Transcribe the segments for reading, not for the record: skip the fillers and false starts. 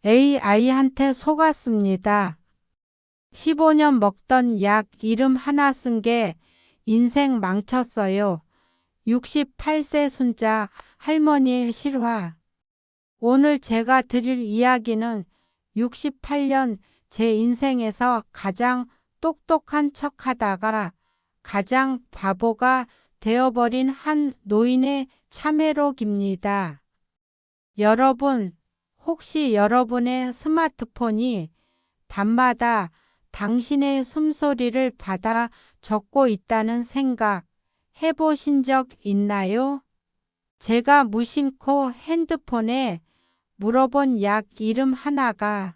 AI한테 속았습니다. 15년 먹던 약 이름 하나 쓴 게 인생 망쳤어요. 68세 순자 할머니의 실화. 오늘 제가 드릴 이야기는 68년 제 인생에서 가장 똑똑한 척 하다가 가장 바보가 되어버린 한 노인의 참회록입니다. 여러분, 혹시 여러분의 스마트폰이 밤마다 당신의 숨소리를 받아 적고 있다는 생각 해보신 적 있나요? 제가 무심코 핸드폰에 물어본 약 이름 하나가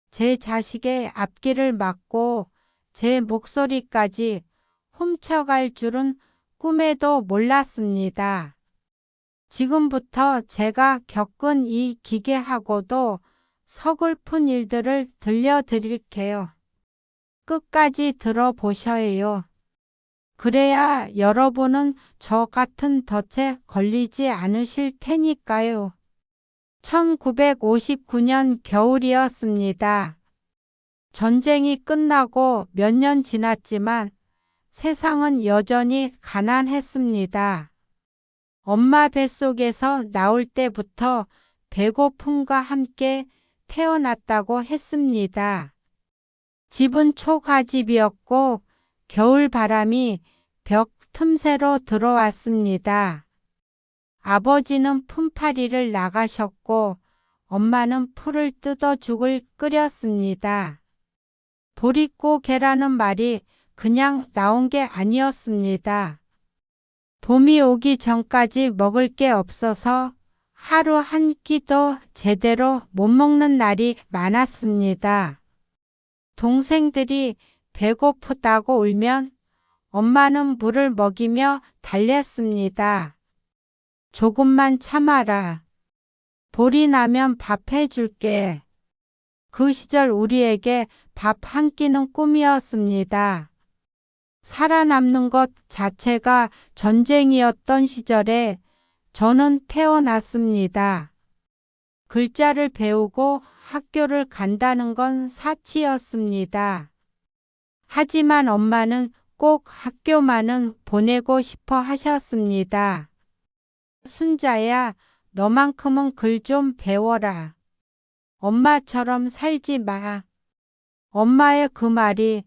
제 자식의 앞길을 막고 제 목소리까지 훔쳐갈 줄은 꿈에도 몰랐습니다. 지금부터 제가 겪은 이 기괴하고도 서글픈 일들을 들려드릴게요. 끝까지 들어보셔요. 그래야 여러분은 저 같은 덫에 걸리지 않으실 테니까요. 1959년 겨울이었습니다. 전쟁이 끝나고 몇 년 지났지만 세상은 여전히 가난했습니다. 엄마 뱃속에서 나올 때부터 배고픔과 함께 태어났다고 했습니다. 집은 초가집이었고 겨울 바람이 벽 틈새로 들어왔습니다. 아버지는 품팔이를 나가셨고 엄마는 풀을 뜯어 죽을 끓였습니다. 보릿고 계라는 말이 그냥 나온 게 아니었습니다. 봄이 오기 전까지 먹을 게 없어서 하루 한 끼도 제대로 못 먹는 날이 많았습니다. 동생들이 배고프다고 울면 엄마는 물을 먹이며 달랬습니다. 조금만 참아라. 볼이 나면 밥 해줄게. 그 시절 우리에게 밥 한 끼는 꿈이었습니다. 살아남는 것 자체가 전쟁이었던 시절에 저는 태어났습니다. 글자를 배우고 학교를 간다는 건 사치였습니다. 하지만 엄마는 꼭 학교만은 보내고 싶어 하셨습니다. 순자야, 너만큼은 글 좀 배워라. 엄마처럼 살지 마. 엄마의 그 말이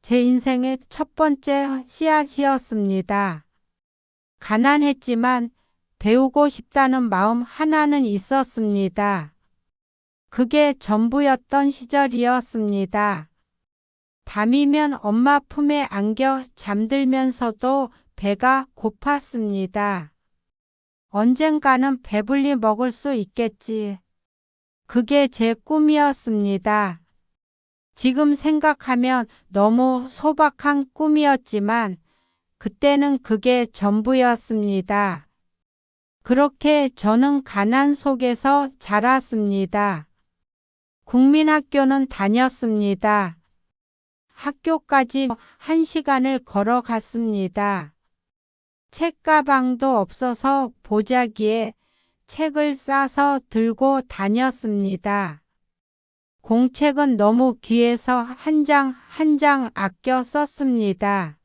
제 인생의 첫 번째 씨앗이었습니다. 가난했지만 배우고 싶다는 마음 하나는 있었습니다. 그게 전부였던 시절이었습니다. 밤이면 엄마 품에 안겨 잠들면서도 배가 고팠습니다. 언젠가는 배불리 먹을 수 있겠지. 그게 제 꿈이었습니다. 지금 생각하면 너무 소박한 꿈이었지만 그때는 그게 전부였습니다. 그렇게 저는 가난 속에서 자랐습니다. 국민학교는 다녔습니다. 학교까지 1시간을 걸어갔습니다. 책가방도 없어서 보자기에 책을 싸서 들고 다녔습니다. 공책은 너무 귀해서 한 장 한 장 아껴 썼습니다.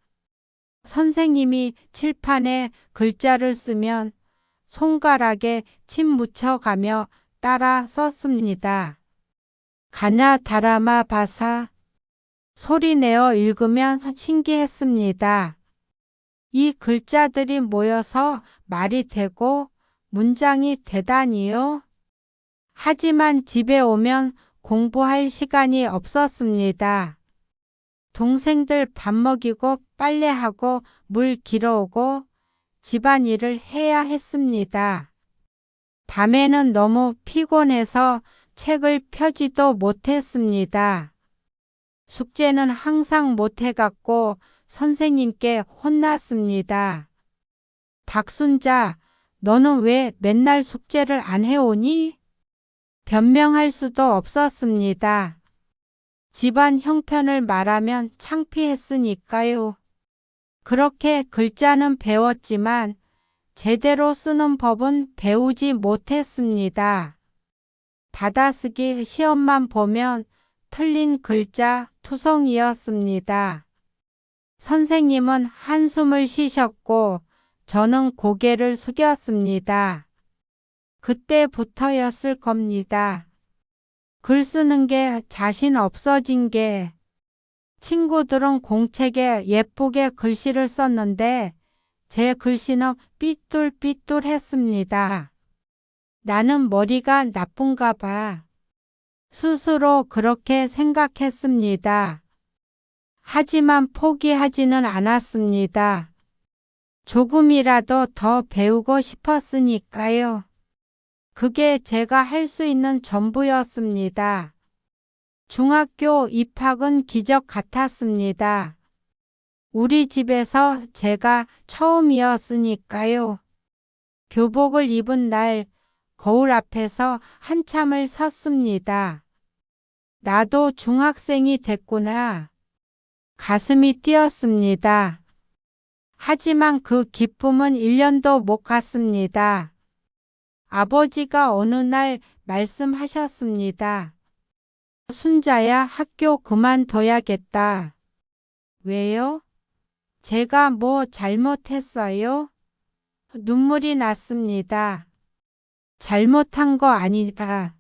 선생님이 칠판에 글자를 쓰면 손가락에 침 묻혀가며 따라 썼습니다. 가나 다라마 바사 소리내어 읽으면 신기했습니다. 이 글자들이 모여서 말이 되고 문장이 되다니요. 하지만 집에 오면 공부할 시간이 없었습니다. 동생들 밥 먹이고 빨래하고 물 길어오고 집안일을 해야 했습니다. 밤에는 너무 피곤해서 책을 펴지도 못했습니다. 숙제는 항상 못해갖고 선생님께 혼났습니다. 박순자, 너는 왜 맨날 숙제를 안 해오니? 변명할 수도 없었습니다. 집안 형편을 말하면 창피했으니까요. 그렇게 글자는 배웠지만 제대로 쓰는 법은 배우지 못했습니다. 받아쓰기 시험만 보면 틀린 글자 투성이었습니다. 선생님은 한숨을 쉬셨고 저는 고개를 숙였습니다. 그때부터였을 겁니다. 글 쓰는 게 자신 없어진 게. 친구들은 공책에 예쁘게 글씨를 썼는데 제 글씨는 삐뚤삐뚤했습니다. 나는 머리가 나쁜가 봐. 스스로 그렇게 생각했습니다. 하지만 포기하지는 않았습니다. 조금이라도 더 배우고 싶었으니까요. 그게 제가 할 수 있는 전부였습니다. 중학교 입학은 기적 같았습니다. 우리 집에서 제가 처음이었으니까요. 교복을 입은 날 거울 앞에서 한참을 섰습니다. 나도 중학생이 됐구나. 가슴이 뛰었습니다. 하지만 그 기쁨은 1년도 못 갔습니다. 아버지가 어느 날 말씀하셨습니다. 순자야, 학교 그만둬야겠다. 왜요? 제가 뭐 잘못했어요? 눈물이 났습니다. 잘못한 거 아니다.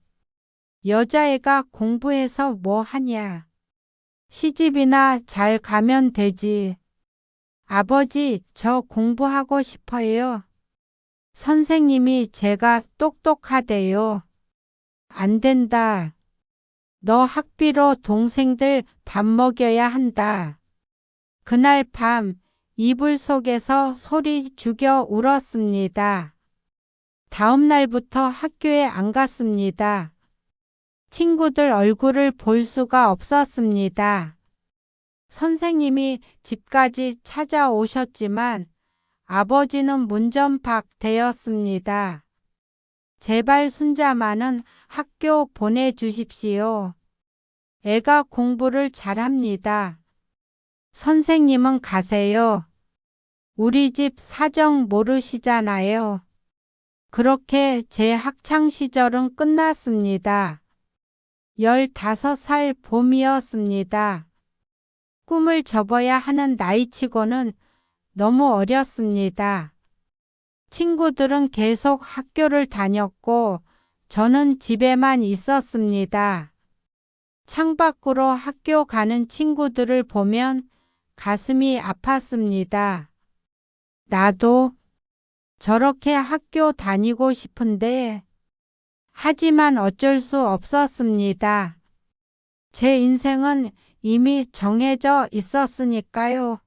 여자애가 공부해서 뭐 하냐. 시집이나 잘 가면 되지. 아버지, 저 공부하고 싶어요. 선생님이 제가 똑똑하대요. 안 된다. 너 학비로 동생들 밥 먹여야 한다. 그날 밤 이불 속에서 소리 죽여 울었습니다. 다음 날부터 학교에 안 갔습니다. 친구들 얼굴을 볼 수가 없었습니다. 선생님이 집까지 찾아오셨지만 아버지는 문전박대였습니다. 제발 순자만은 학교 보내주십시오. 애가 공부를 잘합니다. 선생님은 가세요. 우리 집 사정 모르시잖아요. 그렇게 제 학창시절은 끝났습니다. 15살 봄이었습니다. 꿈을 접어야 하는 나이치고는 너무 어렸습니다. 친구들은 계속 학교를 다녔고 저는 집에만 있었습니다. 창밖으로 학교 가는 친구들을 보면 가슴이 아팠습니다. 나도 저렇게 학교 다니고 싶은데 하지만 어쩔 수 없었습니다. 제 인생은 이미 정해져 있었으니까요.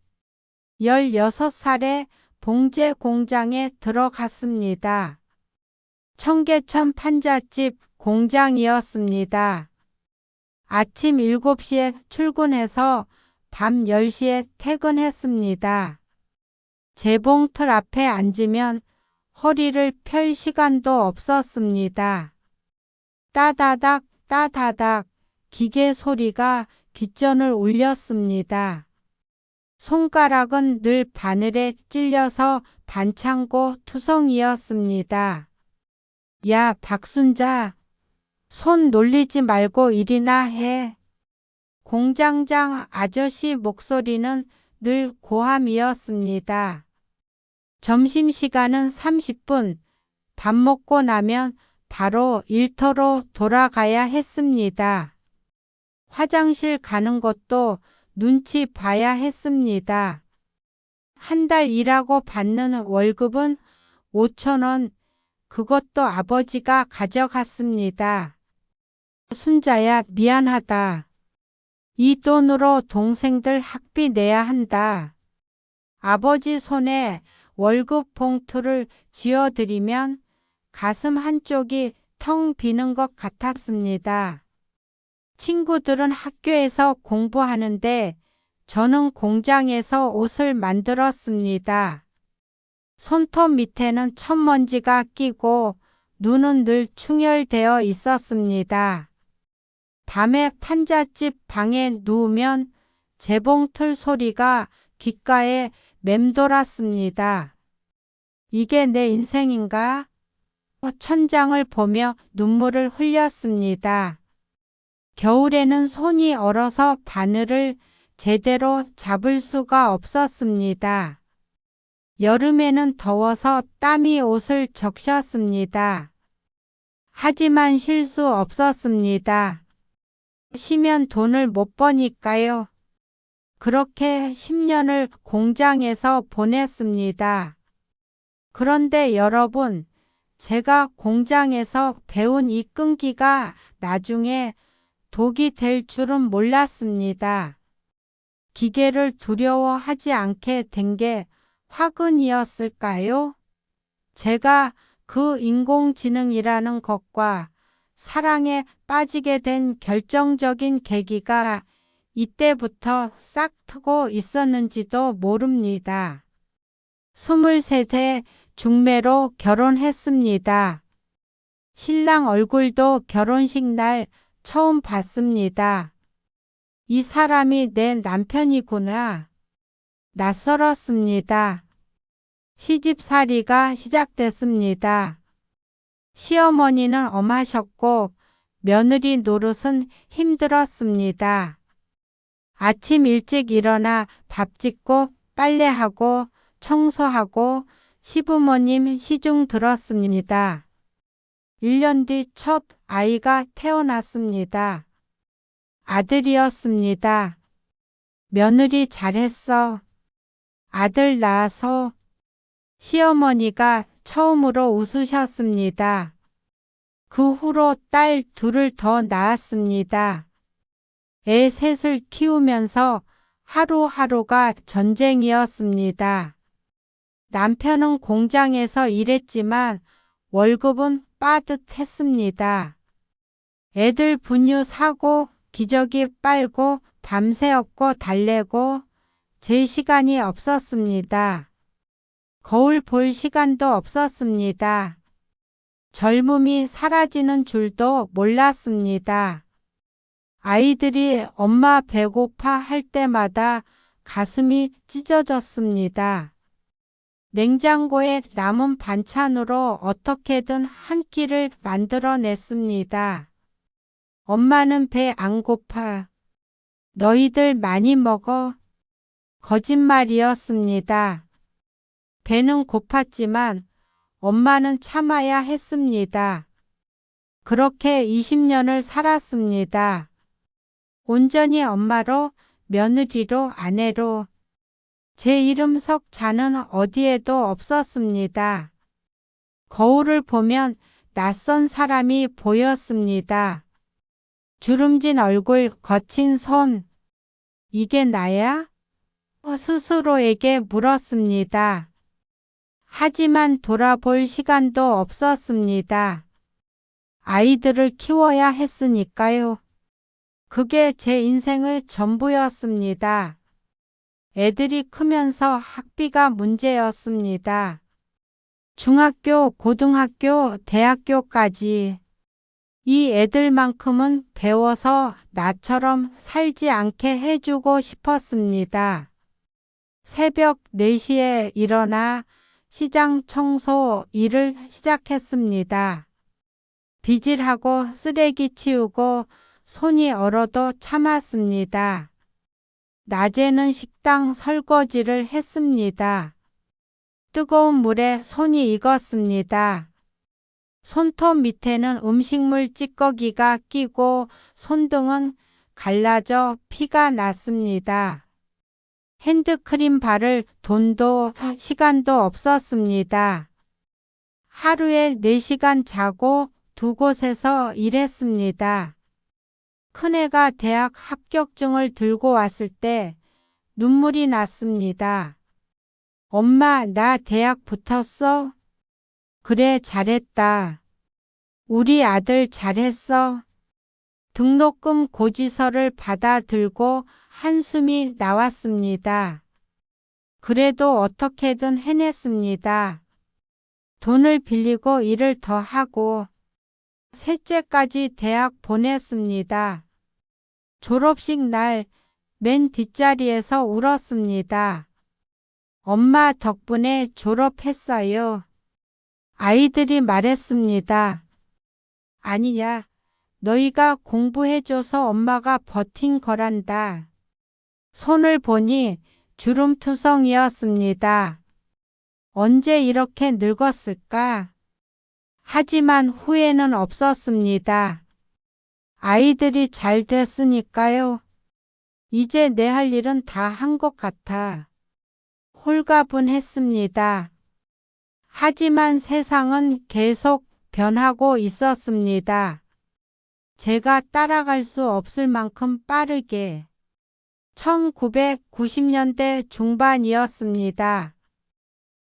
16살에 봉제 공장에 들어갔습니다. 청계천 판잣집 공장이었습니다. 아침 7시에 출근해서 밤 10시에 퇴근했습니다. 재봉틀 앞에 앉으면 허리를 펼 시간도 없었습니다. 따다닥 따다닥 기계 소리가 귓전을 울렸습니다. 손가락은 늘 바늘에 찔려서 반창고 투성이었습니다. 야, 박순자, 손 놀리지 말고 일이나 해. 공장장 아저씨 목소리는 늘 고함이었습니다. 점심시간은 30분, 밥 먹고 나면 바로 일터로 돌아가야 했습니다. 화장실 가는 것도 눈치 봐야 했습니다. 한 달 일하고 받는 월급은 5,000원, 그것도 아버지가 가져갔습니다. 순자야, 미안하다. 이 돈으로 동생들 학비 내야 한다. 아버지 손에 월급 봉투를 쥐어드리면 가슴 한쪽이 텅 비는 것 같았습니다. 친구들은 학교에서 공부하는데 저는 공장에서 옷을 만들었습니다. 손톱 밑에는 천먼지가 끼고 눈은 늘 충혈되어 있었습니다. 밤에 판잣집 방에 누우면 재봉틀 소리가 귓가에 맴돌았습니다. 이게 내 인생인가? 천장을 보며 눈물을 흘렸습니다. 겨울에는 손이 얼어서 바늘을 제대로 잡을 수가 없었습니다. 여름에는 더워서 땀이 옷을 적셨습니다. 하지만 쉴 수 없었습니다. 쉬면 돈을 못 버니까요. 그렇게 10년을 공장에서 보냈습니다. 그런데 여러분, 제가 공장에서 배운 이 끈기가 나중에 독이 될 줄은 몰랐습니다. 기계를 두려워하지 않게 된 게 화근이었을까요? 제가 그 인공지능이라는 것과 사랑에 빠지게 된 결정적인 계기가 이때부터 싹 트고 있었는지도 모릅니다. 23세 중매로 결혼했습니다. 신랑 얼굴도 결혼식 날 처음 봤습니다. 이 사람이 내 남편이구나. 낯설었습니다. 시집살이가 시작됐습니다. 시어머니는 엄하셨고 며느리 노릇은 힘들었습니다. 아침 일찍 일어나 밥 짓고 빨래하고 청소하고 시부모님 시중 들었습니다. 1년 뒤 첫 아이가 태어났습니다. 아들이었습니다. 며느리 잘했어. 아들 낳아서. 시어머니가 처음으로 웃으셨습니다. 그 후로 딸 둘을 더 낳았습니다. 애 셋을 키우면서 하루하루가 전쟁이었습니다. 남편은 공장에서 일했지만 월급은 빠듯했습니다. 애들 분유 사고 기저귀 빨고 밤새 업고 달래고 제 시간이 없었습니다. 거울 볼 시간도 없었습니다. 젊음이 사라지는 줄도 몰랐습니다. 아이들이 엄마 배고파 할 때마다 가슴이 찢어졌습니다. 냉장고에 남은 반찬으로 어떻게든 한 끼를 만들어냈습니다. 엄마는 배 안 고파. 너희들 많이 먹어. 거짓말이었습니다. 배는 고팠지만 엄마는 참아야 했습니다. 그렇게 20년을 살았습니다. 온전히 엄마로, 며느리로, 아내로. 제 이름 석 자는 어디에도 없었습니다. 거울을 보면 낯선 사람이 보였습니다. 주름진 얼굴, 거친 손. 이게 나야? 스스로에게 물었습니다. 하지만 돌아볼 시간도 없었습니다. 아이들을 키워야 했으니까요. 그게 제 인생의 전부였습니다. 애들이 크면서 학비가 문제였습니다. 중학교, 고등학교, 대학교까지. 이 애들만큼은 배워서 나처럼 살지 않게 해주고 싶었습니다. 새벽 4시에 일어나 시장 청소 일을 시작했습니다. 빗질하고 쓰레기 치우고 손이 얼어도 참았습니다. 낮에는 식당 설거지를 했습니다. 뜨거운 물에 손이 익었습니다. 손톱 밑에는 음식물 찌꺼기가 끼고 손등은 갈라져 피가 났습니다. 핸드크림 바를 돈도 시간도 없었습니다. 하루에 4시간 자고 2곳에서 일했습니다. 큰애가 대학 합격증을 들고 왔을 때 눈물이 났습니다. 엄마, 나 대학 붙었어? 그래, 잘했다. 우리 아들 잘했어. 등록금 고지서를 받아 들고 한숨이 나왔습니다. 그래도 어떻게든 해냈습니다. 돈을 빌리고 일을 더 하고 셋째까지 대학 보냈습니다. 졸업식 날 맨 뒷자리에서 울었습니다. 엄마 덕분에 졸업했어요. 아이들이 말했습니다. 아니야. 너희가 공부해줘서 엄마가 버틴 거란다. 손을 보니 주름투성이었습니다. 언제 이렇게 늙었을까? 하지만 후회는 없었습니다. 아이들이 잘 됐으니까요. 이제 내 할 일은 다 한 것 같아. 홀가분했습니다. 하지만 세상은 계속 변하고 있었습니다. 제가 따라갈 수 없을 만큼 빠르게. 1990년대 중반이었습니다.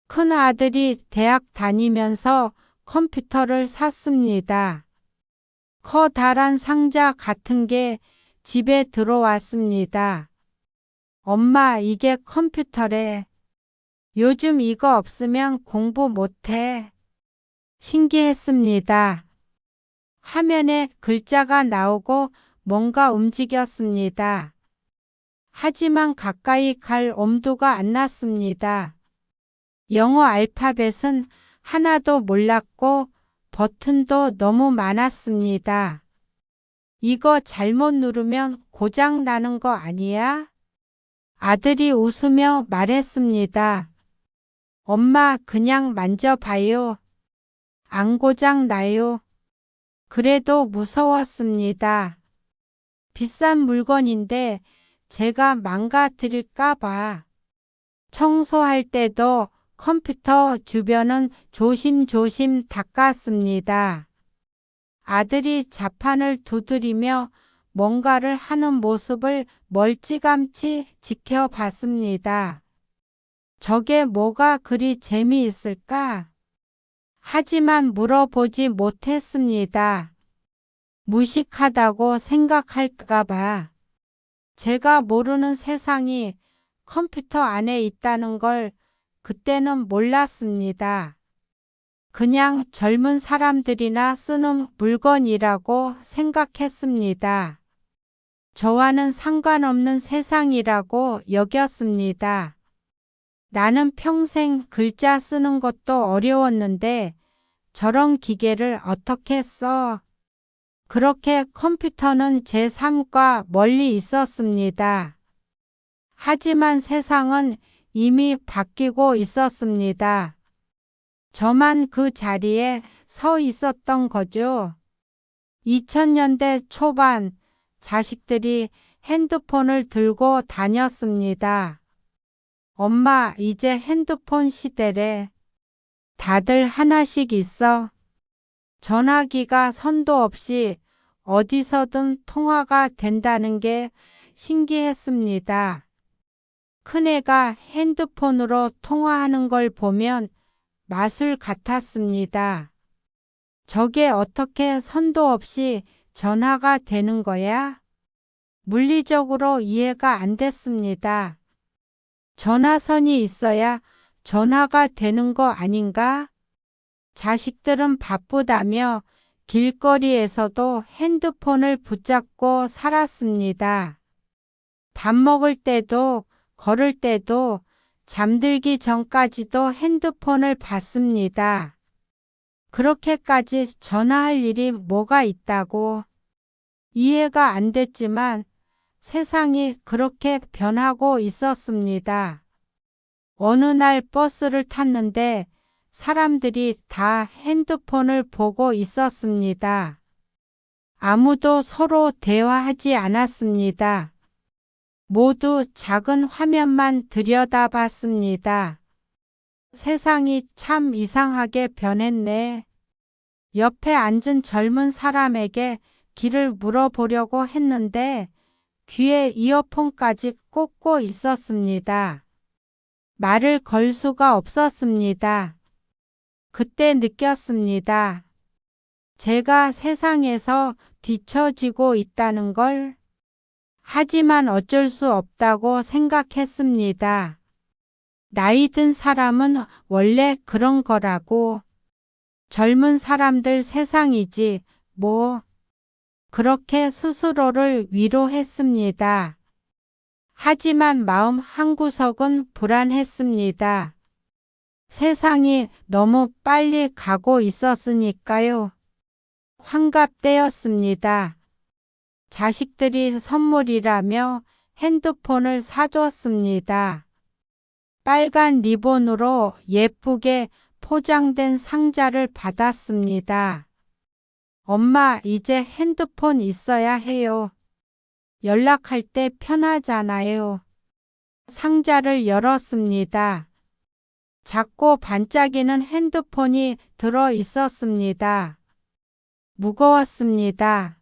큰 아들이 대학 다니면서 컴퓨터를 샀습니다. 커다란 상자 같은 게 집에 들어왔습니다. 엄마, 이게 컴퓨터래. 요즘 이거 없으면 공부 못해. 신기했습니다. 화면에 글자가 나오고 뭔가 움직였습니다. 하지만 가까이 갈 엄두가 안 났습니다. 영어 알파벳은 하나도 몰랐고 버튼도 너무 많았습니다. 이거 잘못 누르면 고장 나는 거 아니야? 아들이 웃으며 말했습니다. 엄마, 그냥 만져봐요. 안 고장 나요. 그래도 무서웠습니다. 비싼 물건인데 제가 망가뜨릴까 봐. 청소할 때도 컴퓨터 주변은 조심조심 닦았습니다. 아들이 자판을 두드리며 뭔가를 하는 모습을 멀찌감치 지켜봤습니다. 저게 뭐가 그리 재미있을까? 하지만 물어보지 못했습니다. 무식하다고 생각할까 봐. 제가 모르는 세상이 컴퓨터 안에 있다는 걸 그때는 몰랐습니다. 그냥 젊은 사람들이나 쓰는 물건이라고 생각했습니다. 저와는 상관없는 세상이라고 여겼습니다. 나는 평생 글자 쓰는 것도 어려웠는데 저런 기계를 어떻게 써? 그렇게 컴퓨터는 제 삶과 멀리 있었습니다. 하지만 세상은 이미 바뀌고 있었습니다. 저만 그 자리에 서 있었던 거죠. 2000년대 초반 자식들이 핸드폰을 들고 다녔습니다. 엄마, 이제 핸드폰 시대래. 다들 하나씩 있어. 전화기가 선도 없이 어디서든 통화가 된다는 게 신기했습니다. 큰애가 핸드폰으로 통화하는 걸 보면 마술 같았습니다. 저게 어떻게 선도 없이 전화가 되는 거야? 물리적으로 이해가 안 됐습니다. 전화선이 있어야 전화가 되는 거 아닌가? 자식들은 바쁘다며 길거리에서도 핸드폰을 붙잡고 살았습니다. 밥 먹을 때도 걸을 때도 잠들기 전까지도 핸드폰을 봤습니다. 그렇게까지 전화할 일이 뭐가 있다고. 이해가 안 됐지만 세상이 그렇게 변하고 있었습니다. 어느 날 버스를 탔는데 사람들이 다 핸드폰을 보고 있었습니다. 아무도 서로 대화하지 않았습니다. 모두 작은 화면만 들여다봤습니다. 세상이 참 이상하게 변했네. 옆에 앉은 젊은 사람에게 길을 물어보려고 했는데 귀에 이어폰까지 꽂고 있었습니다. 말을 걸 수가 없었습니다. 그때 느꼈습니다. 제가 세상에서 뒤처지고 있다는 걸. 하지만 어쩔 수 없다고 생각했습니다. 나이 든 사람은 원래 그런 거라고. 젊은 사람들 세상이지 뭐. 그렇게 스스로를 위로했습니다. 하지만 마음 한구석은 불안했습니다. 세상이 너무 빨리 가고 있었으니까요. 환갑때였습니다. 자식들이 선물이라며 핸드폰을 사줬습니다. 빨간 리본으로 예쁘게 포장된 상자를 받았습니다. 엄마, 이제 핸드폰 있어야 해요. 연락할 때 편하잖아요. 상자를 열었습니다. 작고 반짝이는 핸드폰이 들어 있었습니다. 무거웠습니다.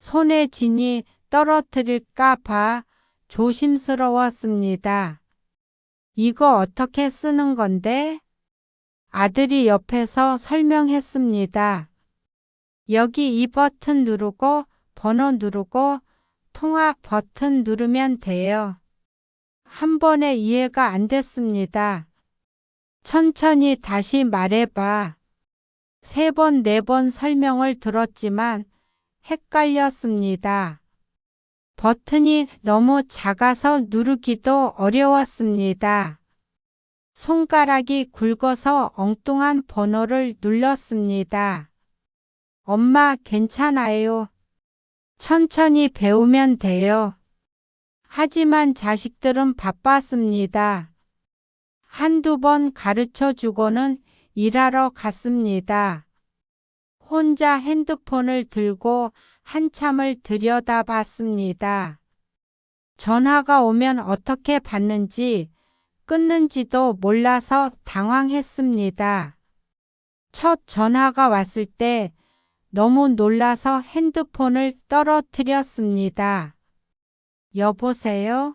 손에 쥐니 떨어뜨릴까 봐 조심스러웠습니다. 이거 어떻게 쓰는 건데? 아들이 옆에서 설명했습니다. 여기 이 버튼 누르고 번호 누르고 통화 버튼 누르면 돼요. 한 번에 이해가 안 됐습니다. 천천히 다시 말해봐. 3번, 4번 설명을 들었지만 헷갈렸습니다. 버튼이 너무 작아서 누르기도 어려웠습니다. 손가락이 굵어서 엉뚱한 번호를 눌렀습니다. 엄마, 괜찮아요. 천천히 배우면 돼요. 하지만 자식들은 바빴습니다. 한두 번 가르쳐 주고는 일하러 갔습니다. 혼자 핸드폰을 들고 한참을 들여다봤습니다. 전화가 오면 어떻게 받는지 끊는지도 몰라서 당황했습니다. 첫 전화가 왔을 때 너무 놀라서 핸드폰을 떨어뜨렸습니다. 여보세요?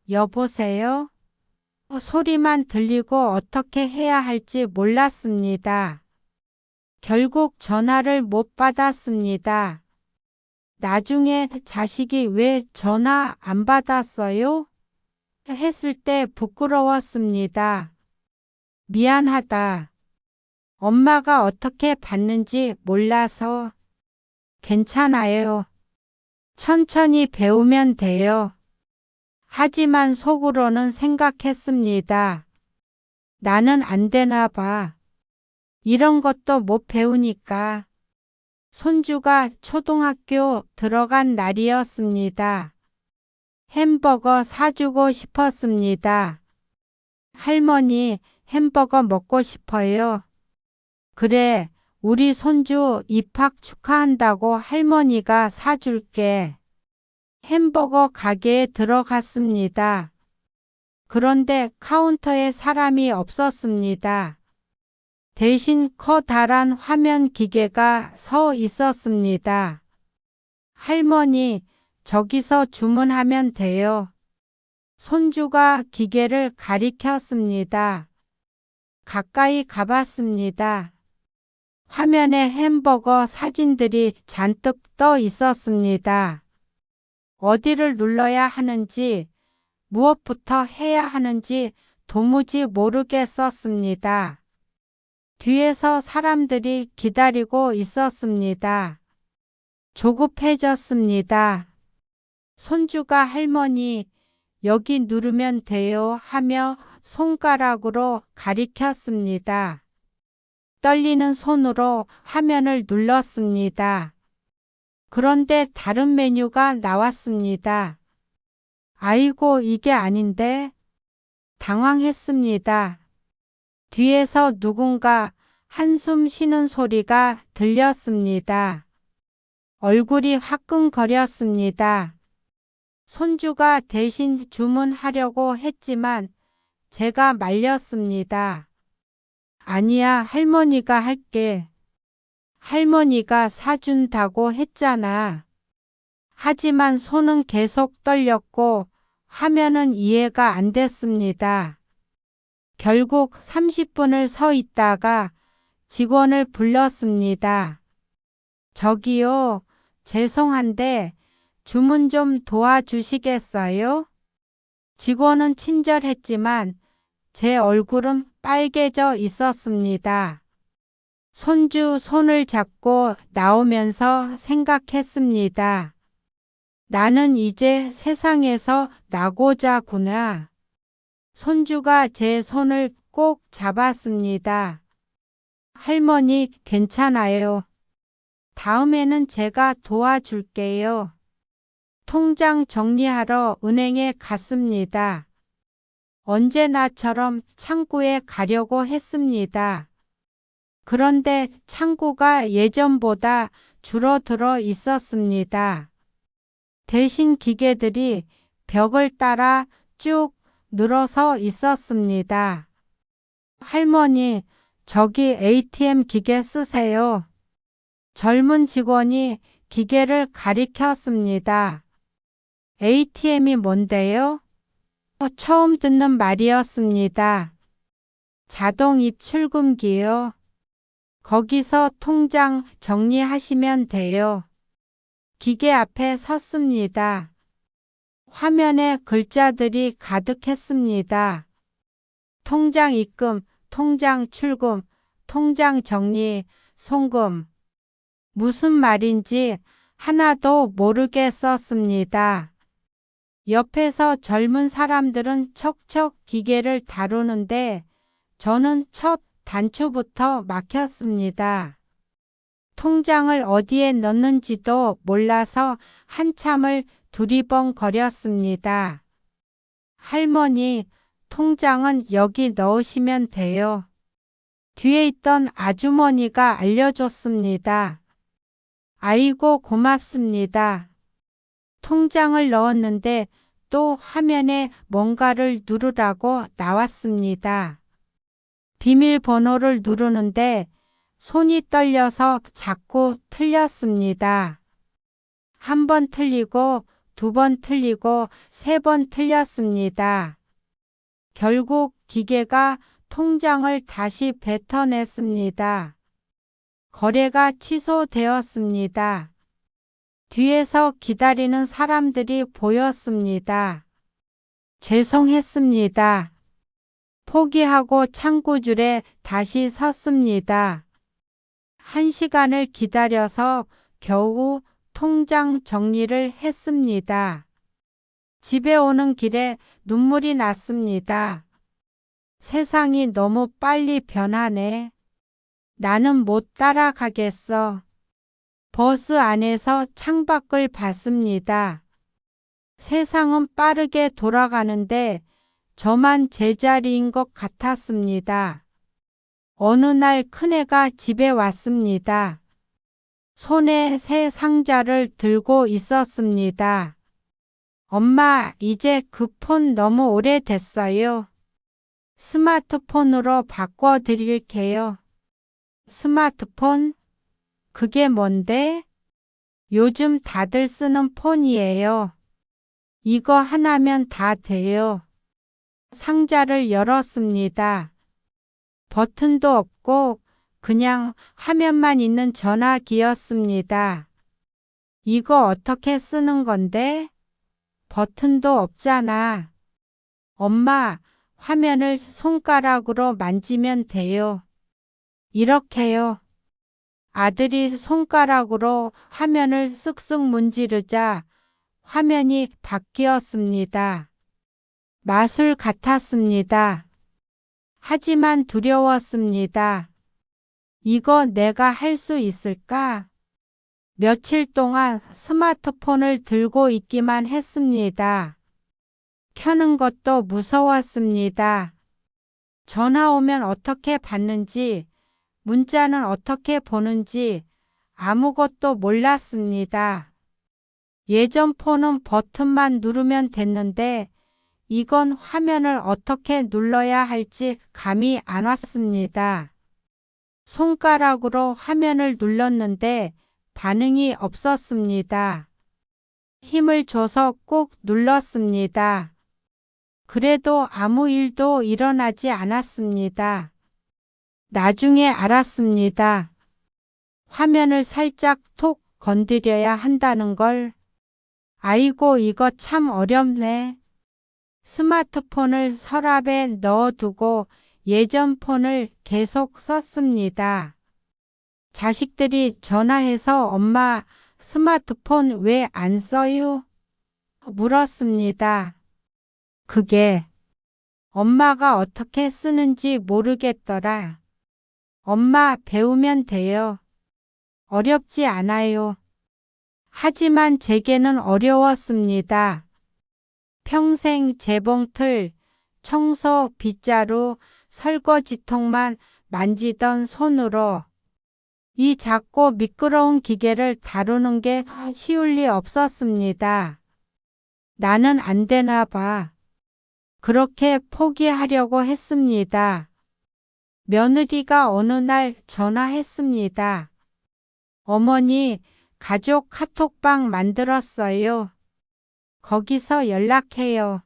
여보세요? 소리만 들리고 어떻게 해야 할지 몰랐습니다. 결국 전화를 못 받았습니다. 나중에 자식이 왜 전화 안 받았어요? 했을 때 부끄러웠습니다. 미안하다. 엄마가 어떻게 받는지 몰라서. 괜찮아요. 천천히 배우면 돼요. 하지만 속으로는 생각했습니다. 나는 안 되나 봐. 이런 것도 못 배우니까. 손주가 초등학교 들어간 날이었습니다. 햄버거 사주고 싶었습니다. 할머니, 햄버거 먹고 싶어요. 그래, 우리 손주 입학 축하한다고 할머니가 사줄게. 햄버거 가게에 들어갔습니다. 그런데 카운터에 사람이 없었습니다. 대신 커다란 화면 기계가 서 있었습니다. 할머니, 저기서 주문하면 돼요. 손주가 기계를 가리켰습니다. 가까이 가봤습니다. 화면에 햄버거 사진들이 잔뜩 떠 있었습니다. 어디를 눌러야 하는지, 무엇부터 해야 하는지 도무지 모르겠었습니다. 뒤에서 사람들이 기다리고 있었습니다. 조급해졌습니다. 손주가 할머니, 여기 누르면 돼요 하며 손가락으로 가리켰습니다. 떨리는 손으로 화면을 눌렀습니다. 그런데 다른 메뉴가 나왔습니다. 아이고, 이게 아닌데? 당황했습니다. 뒤에서 누군가 한숨 쉬는 소리가 들렸습니다. 얼굴이 화끈거렸습니다. 손주가 대신 주문하려고 했지만 제가 말렸습니다. 아니야, 할머니가 할게. 할머니가 사준다고 했잖아. 하지만 손은 계속 떨렸고 화면은 이해가 안 됐습니다. 결국 30분을 서 있다가 직원을 불렀습니다. 저기요, 죄송한데 주문 좀 도와주시겠어요? 직원은 친절했지만 제 얼굴은 빨개져 있었습니다. 손주 손을 잡고 나오면서 생각했습니다. 나는 이제 세상에서 나고자구나. 손주가 제 손을 꼭 잡았습니다. 할머니, 괜찮아요. 다음에는 제가 도와줄게요. 통장 정리하러 은행에 갔습니다. 언제나처럼 창구에 가려고 했습니다. 그런데 창구가 예전보다 줄어들어 있었습니다. 대신 기계들이 벽을 따라 쭉 늘어서 있었습니다. 할머니, 저기 ATM 기계 쓰세요. 젊은 직원이 기계를 가리켰습니다. ATM이 뭔데요? 처음 듣는 말이었습니다. 자동 입출금기요. 거기서 통장 정리하시면 돼요. 기계 앞에 섰습니다. 화면에 글자들이 가득했습니다. 통장 입금, 통장 출금, 통장 정리, 송금. 무슨 말인지 하나도 모르겠었습니다. 옆에서 젊은 사람들은 척척 기계를 다루는데 저는 첫 단추부터 막혔습니다. 통장을 어디에 넣는지도 몰라서 한참을 두리번거렸습니다. 할머니, 통장은 여기 넣으시면 돼요. 뒤에 있던 아주머니가 알려줬습니다. 아이고, 고맙습니다. 통장을 넣었는데 또 화면에 뭔가를 누르라고 나왔습니다. 비밀번호를 누르는데 손이 떨려서 자꾸 틀렸습니다. 한 번 틀리고, 두 번 틀리고, 세 번 틀렸습니다. 결국 기계가 통장을 다시 뱉어냈습니다. 거래가 취소되었습니다. 뒤에서 기다리는 사람들이 보였습니다. 죄송했습니다. 포기하고 창구줄에 다시 섰습니다. 1시간을 기다려서 겨우 통장 정리를 했습니다. 집에 오는 길에 눈물이 났습니다. 세상이 너무 빨리 변하네. 나는 못 따라가겠어. 버스 안에서 창밖을 봤습니다. 세상은 빠르게 돌아가는데 저만 제자리인 것 같았습니다. 어느 날 큰애가 집에 왔습니다. 손에 새 상자를 들고 있었습니다. 엄마, 이제 그 폰 너무 오래됐어요. 스마트폰으로 바꿔드릴게요. 스마트폰? 그게 뭔데? 요즘 다들 쓰는 폰이에요. 이거 하나면 다 돼요. 상자를 열었습니다. 버튼도 없고 그냥 화면만 있는 전화기였습니다. 이거 어떻게 쓰는 건데? 버튼도 없잖아. 엄마, 화면을 손가락으로 만지면 돼요. 이렇게요. 아들이 손가락으로 화면을 쓱쓱 문지르자 화면이 바뀌었습니다. 마술 같았습니다. 하지만 두려웠습니다. 이거 내가 할 수 있을까? 며칠 동안 스마트폰을 들고 있기만 했습니다. 켜는 것도 무서웠습니다. 전화 오면 어떻게 받는지, 문자는 어떻게 보는지 아무것도 몰랐습니다. 예전 폰은 버튼만 누르면 됐는데 이건 화면을 어떻게 눌러야 할지 감이 안 왔습니다. 손가락으로 화면을 눌렀는데 반응이 없었습니다. 힘을 줘서 꾹 눌렀습니다. 그래도 아무 일도 일어나지 않았습니다. 나중에 알았습니다. 화면을 살짝 톡 건드려야 한다는 걸. 아이고, 이거 참 어렵네. 스마트폰을 서랍에 넣어두고 예전 폰을 계속 썼습니다. 자식들이 전화해서 엄마 스마트폰 왜 안 써요? 물었습니다. 그게 엄마가 어떻게 쓰는지 모르겠더라. 엄마 배우면 돼요. 어렵지 않아요. 하지만 제게는 어려웠습니다. 평생 재봉틀, 청소, 빗자루, 설거지통만 만지던 손으로 이 작고 미끄러운 기계를 다루는 게 쉬울 리 없었습니다. 나는 안 되나 봐. 그렇게 포기하려고 했습니다. 며느리가 어느 날 전화했습니다. 어머니, 가족 카톡방 만들었어요. 거기서 연락해요.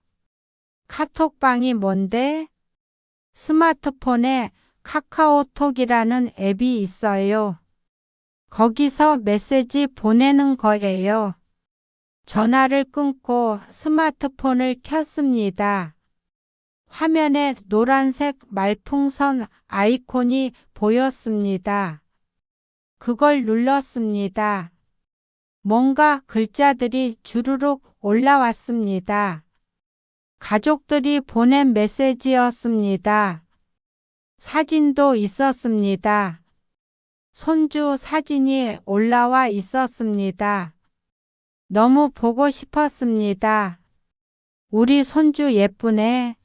카톡방이 뭔데? 스마트폰에 카카오톡이라는 앱이 있어요. 거기서 메시지 보내는 거예요. 전화를 끊고 스마트폰을 켰습니다. 화면에 노란색 말풍선 아이콘이 보였습니다. 그걸 눌렀습니다. 뭔가 글자들이 주르륵 올라왔습니다. 가족들이 보낸 메시지였습니다. 사진도 있었습니다. 손주 사진이 올라와 있었습니다. 너무 보고 싶었습니다. 우리 손주 예쁘네.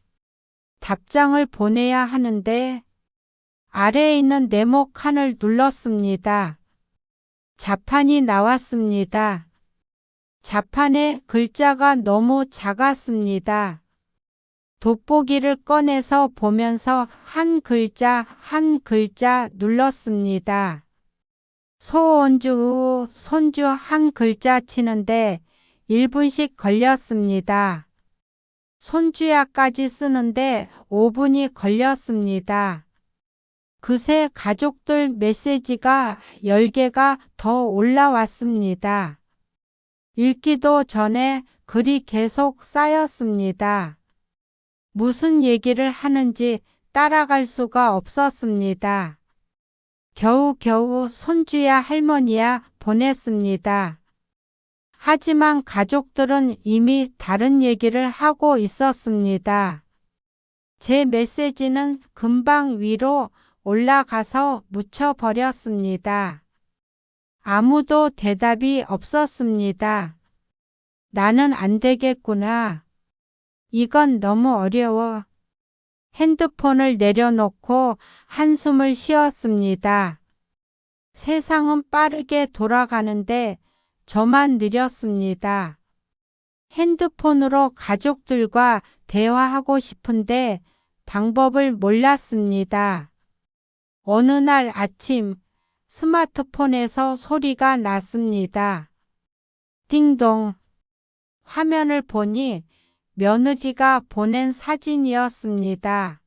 답장을 보내야 하는데 아래에 있는 네모 칸을 눌렀습니다. 자판이 나왔습니다. 자판에 글자가 너무 작았습니다. 돋보기를 꺼내서 보면서 한 글자 한 글자 눌렀습니다. 소원주, 손주 한 글자 치는데 1분씩 걸렸습니다. 손주야까지 쓰는데 5분이 걸렸습니다. 그새 가족들 메시지가 10개가 더 올라왔습니다. 읽기도 전에 글이 계속 쌓였습니다. 무슨 얘기를 하는지 따라갈 수가 없었습니다. 겨우겨우 손주야 할머니야 보냈습니다. 하지만 가족들은 이미 다른 얘기를 하고 있었습니다. 제 메시지는 금방 위로 올라가서 묻혀버렸습니다. 아무도 대답이 없었습니다. 나는 안 되겠구나. 이건 너무 어려워. 핸드폰을 내려놓고 한숨을 쉬었습니다. 세상은 빠르게 돌아가는데 저만 느렸습니다. 핸드폰으로 가족들과 대화하고 싶은데 방법을 몰랐습니다. 어느 날 아침 스마트폰에서 소리가 났습니다. 띵동. 화면을 보니 며느리가 보낸 사진이었습니다.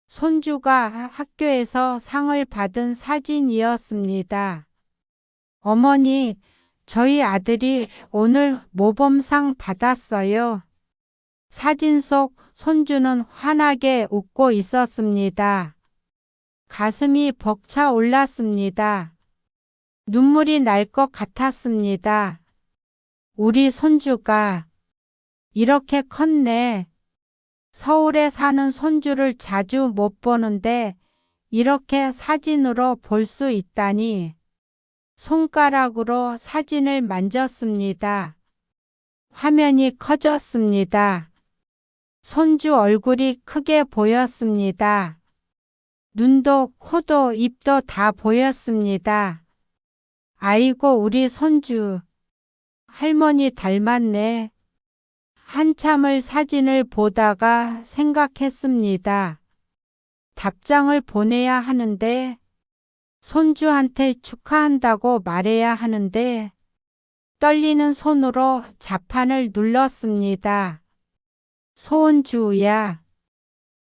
손주가 학교에서 상을 받은 사진이었습니다. 어머니, 저희 아들이 오늘 모범상 받았어요. 사진 속 손주는 환하게 웃고 있었습니다. 가슴이 벅차 올랐습니다. 눈물이 날 것 같았습니다. 우리 손주가 이렇게 컸네. 서울에 사는 손주를 자주 못 보는데 이렇게 사진으로 볼 수 있다니. 손가락으로 사진을 만졌습니다. 화면이 커졌습니다. 손주 얼굴이 크게 보였습니다. 눈도 코도 입도 다 보였습니다. 아이고 우리 손주. 할머니 닮았네. 한참을 사진을 보다가 생각했습니다. 답장을 보내야 하는데 손주한테 축하한다고 말해야 하는데 떨리는 손으로 자판을 눌렀습니다. 손주야.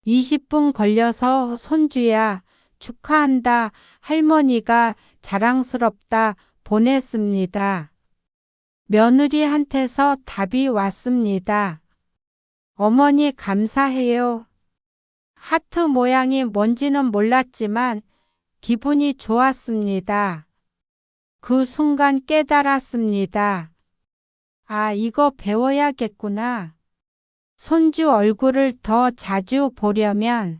20분 걸려서 손주야 축하한다 할머니가 자랑스럽다 보냈습니다. 며느리한테서 답이 왔습니다. 어머니 감사해요. 하트 모양이 뭔지는 몰랐지만 기분이 좋았습니다. 그 순간 깨달았습니다. 아, 이거 배워야겠구나. 손주 얼굴을 더 자주 보려면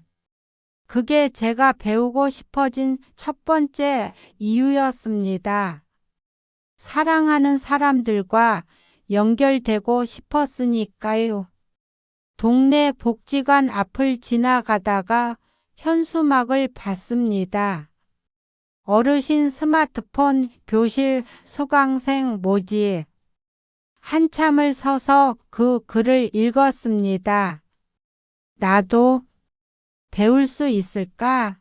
그게 제가 배우고 싶어진 첫 번째 이유였습니다. 사랑하는 사람들과 연결되고 싶었으니까요. 동네 복지관 앞을 지나가다가 현수막을 봤습니다. 어르신 스마트폰 교실 수강생 모집. 한참을 서서 그 글을 읽었습니다. 나도 배울 수 있을까?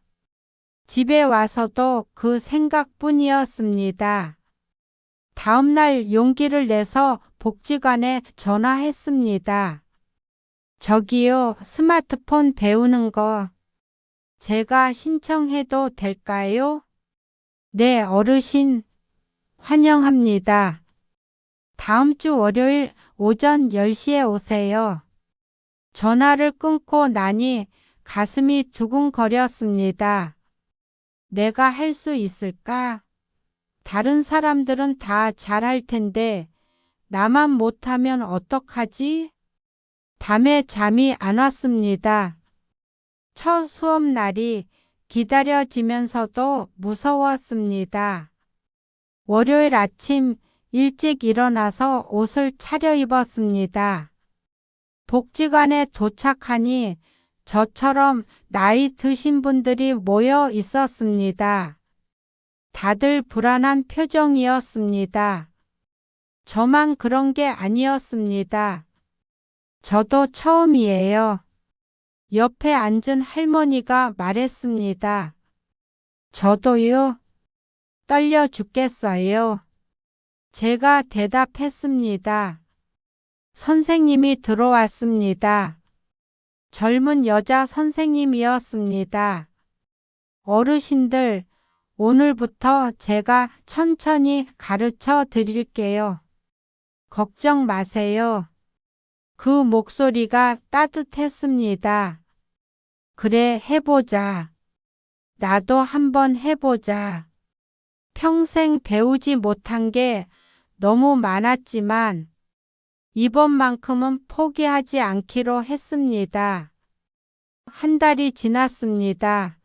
집에 와서도 그 생각뿐이었습니다. 다음날 용기를 내서 복지관에 전화했습니다. 저기요, 스마트폰 배우는 거 제가 신청해도 될까요? 네, 어르신, 환영합니다. 다음 주 월요일 오전 10시에 오세요. 전화를 끊고 나니 가슴이 두근거렸습니다. 내가 할 수 있을까? 다른 사람들은 다 잘할 텐데 나만 못하면 어떡하지? 밤에 잠이 안 왔습니다. 첫 수업 날이 기다려지면서도 무서웠습니다. 월요일 아침 일찍 일어나서 옷을 차려입었습니다. 복지관에 도착하니 저처럼 나이 드신 분들이 모여 있었습니다. 다들 불안한 표정이었습니다. 저만 그런 게 아니었습니다. 저도 처음이에요. 옆에 앉은 할머니가 말했습니다. 저도요. 떨려 죽겠어요. 제가 대답했습니다. 선생님이 들어왔습니다. 젊은 여자 선생님이었습니다. 어르신들, 오늘부터 제가 천천히 가르쳐 드릴게요. 걱정 마세요. 그 목소리가 따뜻했습니다. 그래, 해보자. 나도 한번 해보자. 평생 배우지 못한 게 너무 많았지만 이번만큼은 포기하지 않기로 했습니다. 한 달이 지났습니다.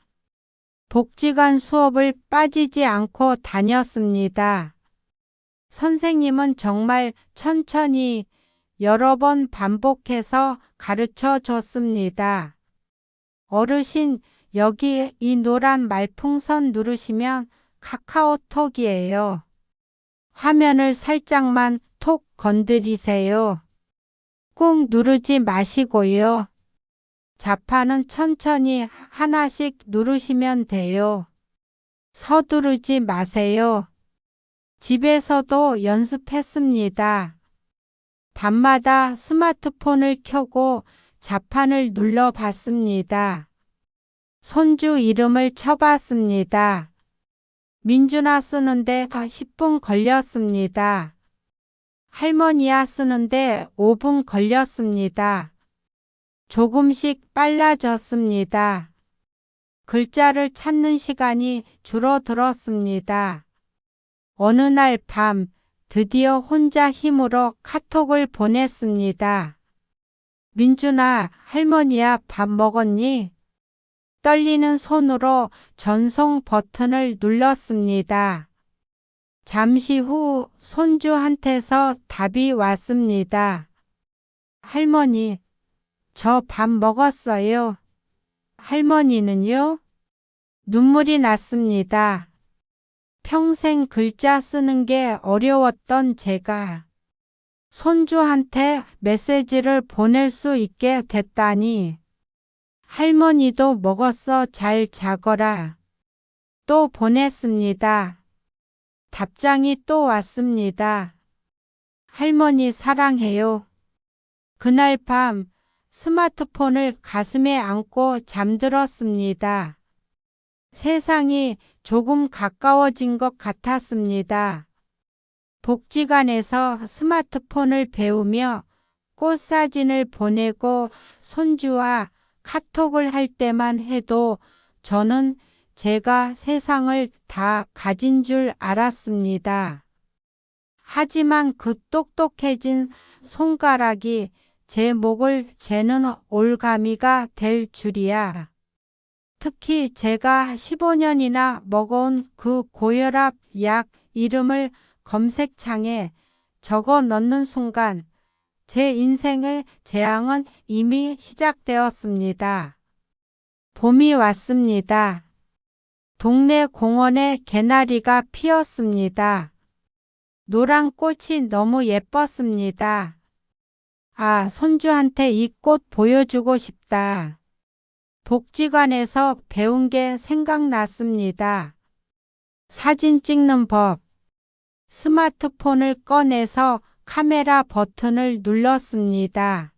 복지관 수업을 빠지지 않고 다녔습니다. 선생님은 정말 천천히 여러 번 반복해서 가르쳐 줬습니다. 어르신, 여기 이 노란 말풍선 누르시면 카카오톡이에요. 화면을 살짝만 톡 건드리세요. 꾹 누르지 마시고요. 자판은 천천히 하나씩 누르시면 돼요. 서두르지 마세요. 집에서도 연습했습니다. 밤마다 스마트폰을 켜고 자판을 눌러봤습니다. 손주 이름을 쳐봤습니다. 민준아 쓰는데 10분 걸렸습니다. 할머니야 쓰는데 5분 걸렸습니다. 조금씩 빨라졌습니다. 글자를 찾는 시간이 줄어들었습니다. 어느 날 밤 드디어 혼자 힘으로 카톡을 보냈습니다. 민준아, 할머니야 밥 먹었니? 떨리는 손으로 전송 버튼을 눌렀습니다. 잠시 후 손주한테서 답이 왔습니다. 할머니, 저 밥 먹었어요. 할머니는요? 눈물이 났습니다. 평생 글자 쓰는 게 어려웠던 제가 손주한테 메시지를 보낼 수 있게 됐다니. 할머니도 먹었어, 잘 자거라. 또 보냈습니다. 답장이 또 왔습니다. 할머니 사랑해요. 그날 밤 스마트폰을 가슴에 안고 잠들었습니다. 세상이 조금 가까워진 것 같았습니다. 복지관에서 스마트폰을 배우며 꽃사진을 보내고 손주와 카톡을 할 때만 해도 저는 제가 세상을 다 가진 줄 알았습니다. 하지만 그 똑똑해진 손가락이 제 목을 죄는 올가미가 될 줄이야. 특히 제가 15년이나 먹어온 그 고혈압 약 이름을 검색창에 적어 넣는 순간 제 인생의 재앙은 이미 시작되었습니다. 봄이 왔습니다. 동네 공원에 개나리가 피었습니다. 노란 꽃이 너무 예뻤습니다. 아, 손주한테 이 꽃 보여주고 싶다. 복지관에서 배운 게 생각났습니다. 사진 찍는 법. 스마트폰을 꺼내서 카메라 버튼을 눌렀습니다.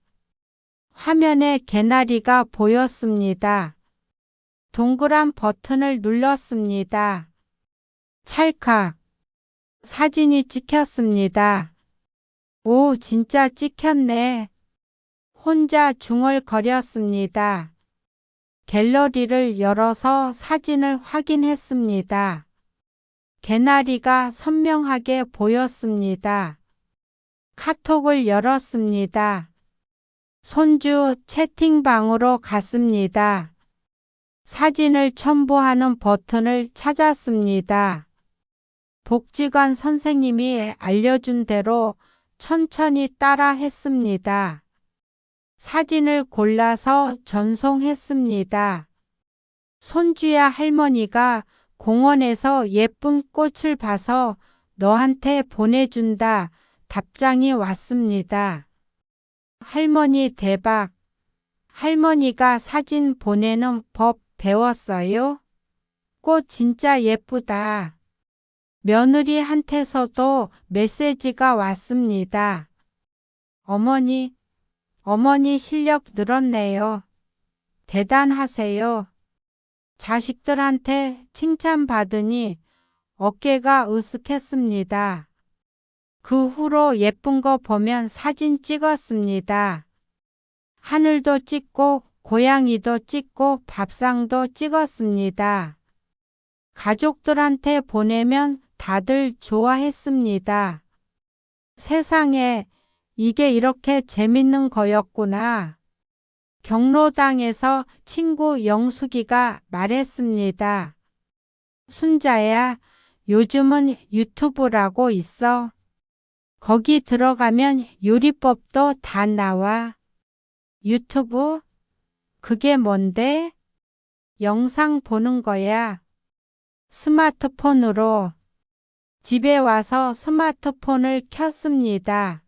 화면에 개나리가 보였습니다. 동그란 버튼을 눌렀습니다. 찰칵. 사진이 찍혔습니다. 오, 진짜 찍혔네. 혼자 중얼거렸습니다. 갤러리를 열어서 사진을 확인했습니다. 개나리가 선명하게 보였습니다. 카톡을 열었습니다. 손주 채팅방으로 갔습니다. 사진을 첨부하는 버튼을 찾았습니다. 복지관 선생님이 알려준 대로 천천히 따라 했습니다. 사진을 골라서 전송했습니다. 손주야, 할머니가 공원에서 예쁜 꽃을 봐서 너한테 보내준다. 답장이 왔습니다. 할머니 대박. 할머니가 사진 보내는 법 배웠어요? 꽃 진짜 예쁘다. 며느리한테서도 메시지가 왔습니다. 어머니 실력 늘었네요. 대단하세요. 자식들한테 칭찬받으니 어깨가 으쓱했습니다. 그 후로 예쁜 거 보면 사진 찍었습니다. 하늘도 찍고 고양이도 찍고 밥상도 찍었습니다. 가족들한테 보내면 다들 좋아했습니다. 세상에 이게 이렇게 재밌는 거였구나. 경로당에서 친구 영숙이가 말했습니다. 순자야, 요즘은 유튜브라고 있어. 거기 들어가면 요리법도 다 나와. 유튜브? 그게 뭔데? 영상 보는 거야. 스마트폰으로. 집에 와서 스마트폰을 켰습니다.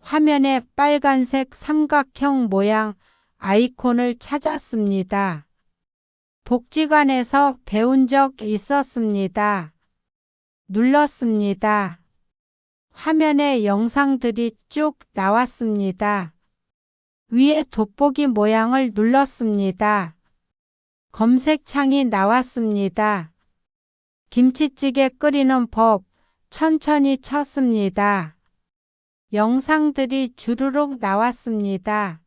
화면에 빨간색 삼각형 모양 아이콘을 찾았습니다. 복지관에서 배운 적 있었습니다. 눌렀습니다. 화면에 영상들이 쭉 나왔습니다. 위에 돋보기 모양을 눌렀습니다. 검색창이 나왔습니다. 김치찌개 끓이는 법 천천히 쳤습니다. 영상들이 주르륵 나왔습니다.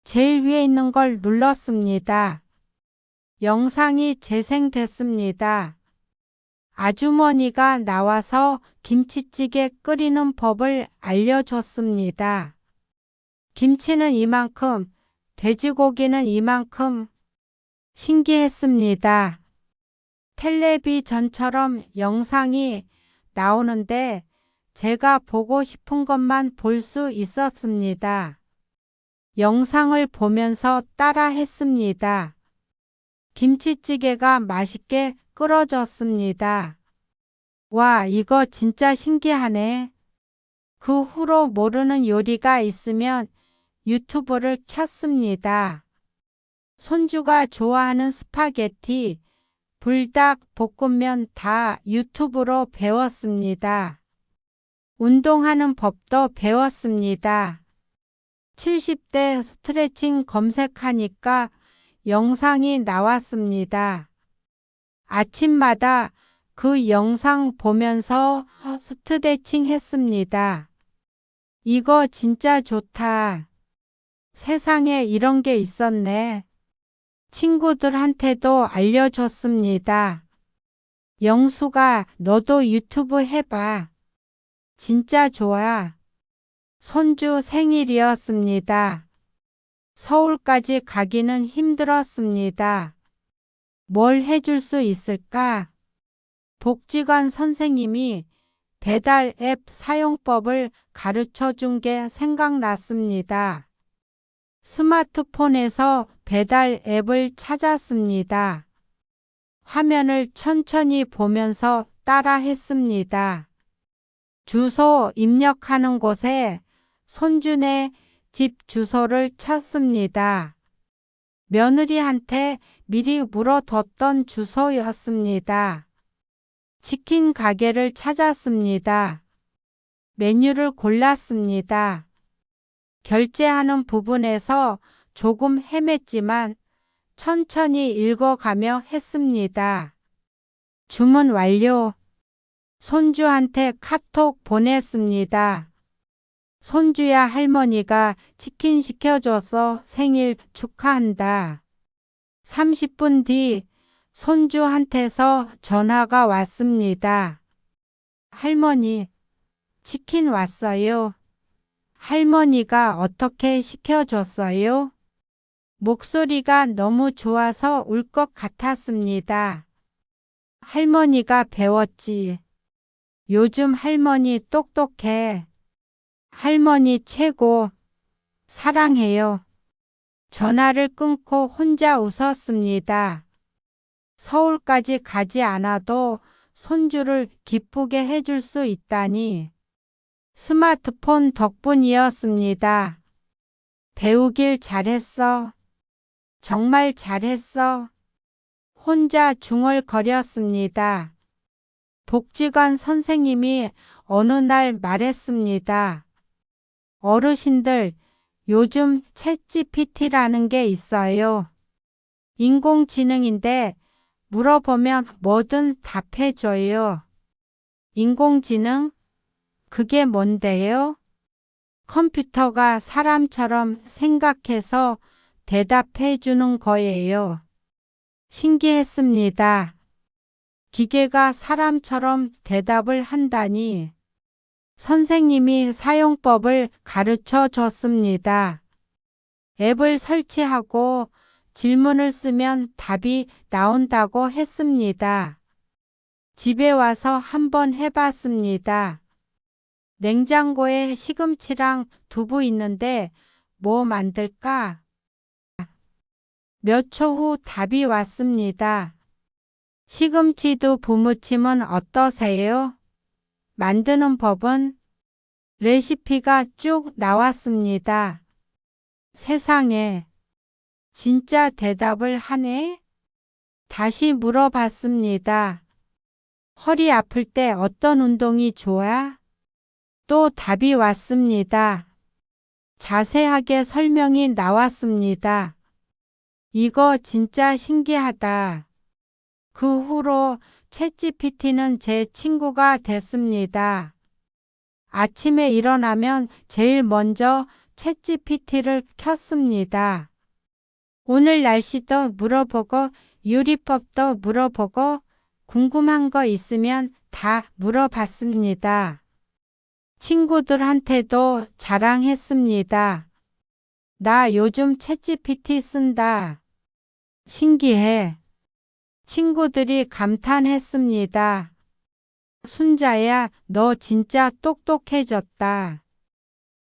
제일 위에 있는 걸 눌렀습니다. 영상이 재생됐습니다. 아주머니가 나와서 김치찌개 끓이는 법을 알려줬습니다. 김치는 이만큼, 돼지고기는 이만큼. 신기했습니다. 텔레비전처럼 영상이 나오는데 제가 보고 싶은 것만 볼 수 있었습니다. 영상을 보면서 따라 했습니다. 김치찌개가 맛있게 끓어졌습니다. 와, 이거 진짜 신기하네. 그 후로 모르는 요리가 있으면 유튜브를 켰습니다. 손주가 좋아하는 스파게티, 불닭, 볶음면 다 유튜브로 배웠습니다. 운동하는 법도 배웠습니다. 70대 스트레칭 검색하니까 영상이 나왔습니다. 아침마다 그 영상 보면서 스트레칭 했습니다. 이거 진짜 좋다. 세상에 이런 게 있었네. 친구들한테도 알려줬습니다. 영수가 너도 유튜브 해봐. 진짜 좋아. 손주 생일이었습니다. 서울까지 가기는 힘들었습니다. 뭘 해줄 수 있을까? 복지관 선생님이 배달 앱 사용법을 가르쳐 준 게 생각났습니다. 스마트폰에서 배달 앱을 찾았습니다. 화면을 천천히 보면서 따라 했습니다. 주소 입력하는 곳에 손주네 집 주소를 쳤습니다. 며느리한테 미리 물어뒀던 주소였습니다. 치킨 가게를 찾았습니다. 메뉴를 골랐습니다. 결제하는 부분에서 조금 헤맸지만 천천히 읽어가며 했습니다. 주문 완료. 손주한테 카톡 보냈습니다. 손주야, 할머니가 치킨 시켜줘서 생일 축하한다. 30분 뒤 손주한테서 전화가 왔습니다. 할머니, 치킨 왔어요. 할머니가 어떻게 시켜줬어요? 목소리가 너무 좋아서 울 것 같았습니다. 할머니가 배웠지. 요즘 할머니 똑똑해. 할머니 최고. 사랑해요. 전화를 끊고 혼자 웃었습니다. 서울까지 가지 않아도 손주를 기쁘게 해줄 수 있다니. 스마트폰 덕분이었습니다. 배우길 잘했어. 정말 잘했어. 혼자 중얼거렸습니다. 복지관 선생님이 어느 날 말했습니다. 어르신들, 요즘 챗GPT라는 게 있어요. 인공지능인데 물어보면 뭐든 답해줘요. 인공지능? 그게 뭔데요? 컴퓨터가 사람처럼 생각해서 대답해 주는 거예요. 신기했습니다. 기계가 사람처럼 대답을 한다니. 선생님이 사용법을 가르쳐 줬습니다. 앱을 설치하고 질문을 쓰면 답이 나온다고 했습니다. 집에 와서 한번 해봤습니다. 냉장고에 시금치랑 두부 있는데 뭐 만들까? 몇 초 후 답이 왔습니다. 시금치도 부무침은 어떠세요? 만드는 법은? 레시피가 쭉 나왔습니다. 세상에, 진짜 대답을 하네? 다시 물어봤습니다. 허리 아플 때 어떤 운동이 좋아? 또 답이 왔습니다. 자세하게 설명이 나왔습니다. 이거 진짜 신기하다. 그 후로 챗GPT는 제 친구가 됐습니다. 아침에 일어나면 제일 먼저 챗GPT를 켰습니다. 오늘 날씨도 물어보고 요리법도 물어보고 궁금한 거 있으면 다 물어봤습니다. 친구들한테도 자랑했습니다. 나 요즘 챗GPT 쓴다. 신기해. 친구들이 감탄했습니다. 순자야, 너 진짜 똑똑해졌다.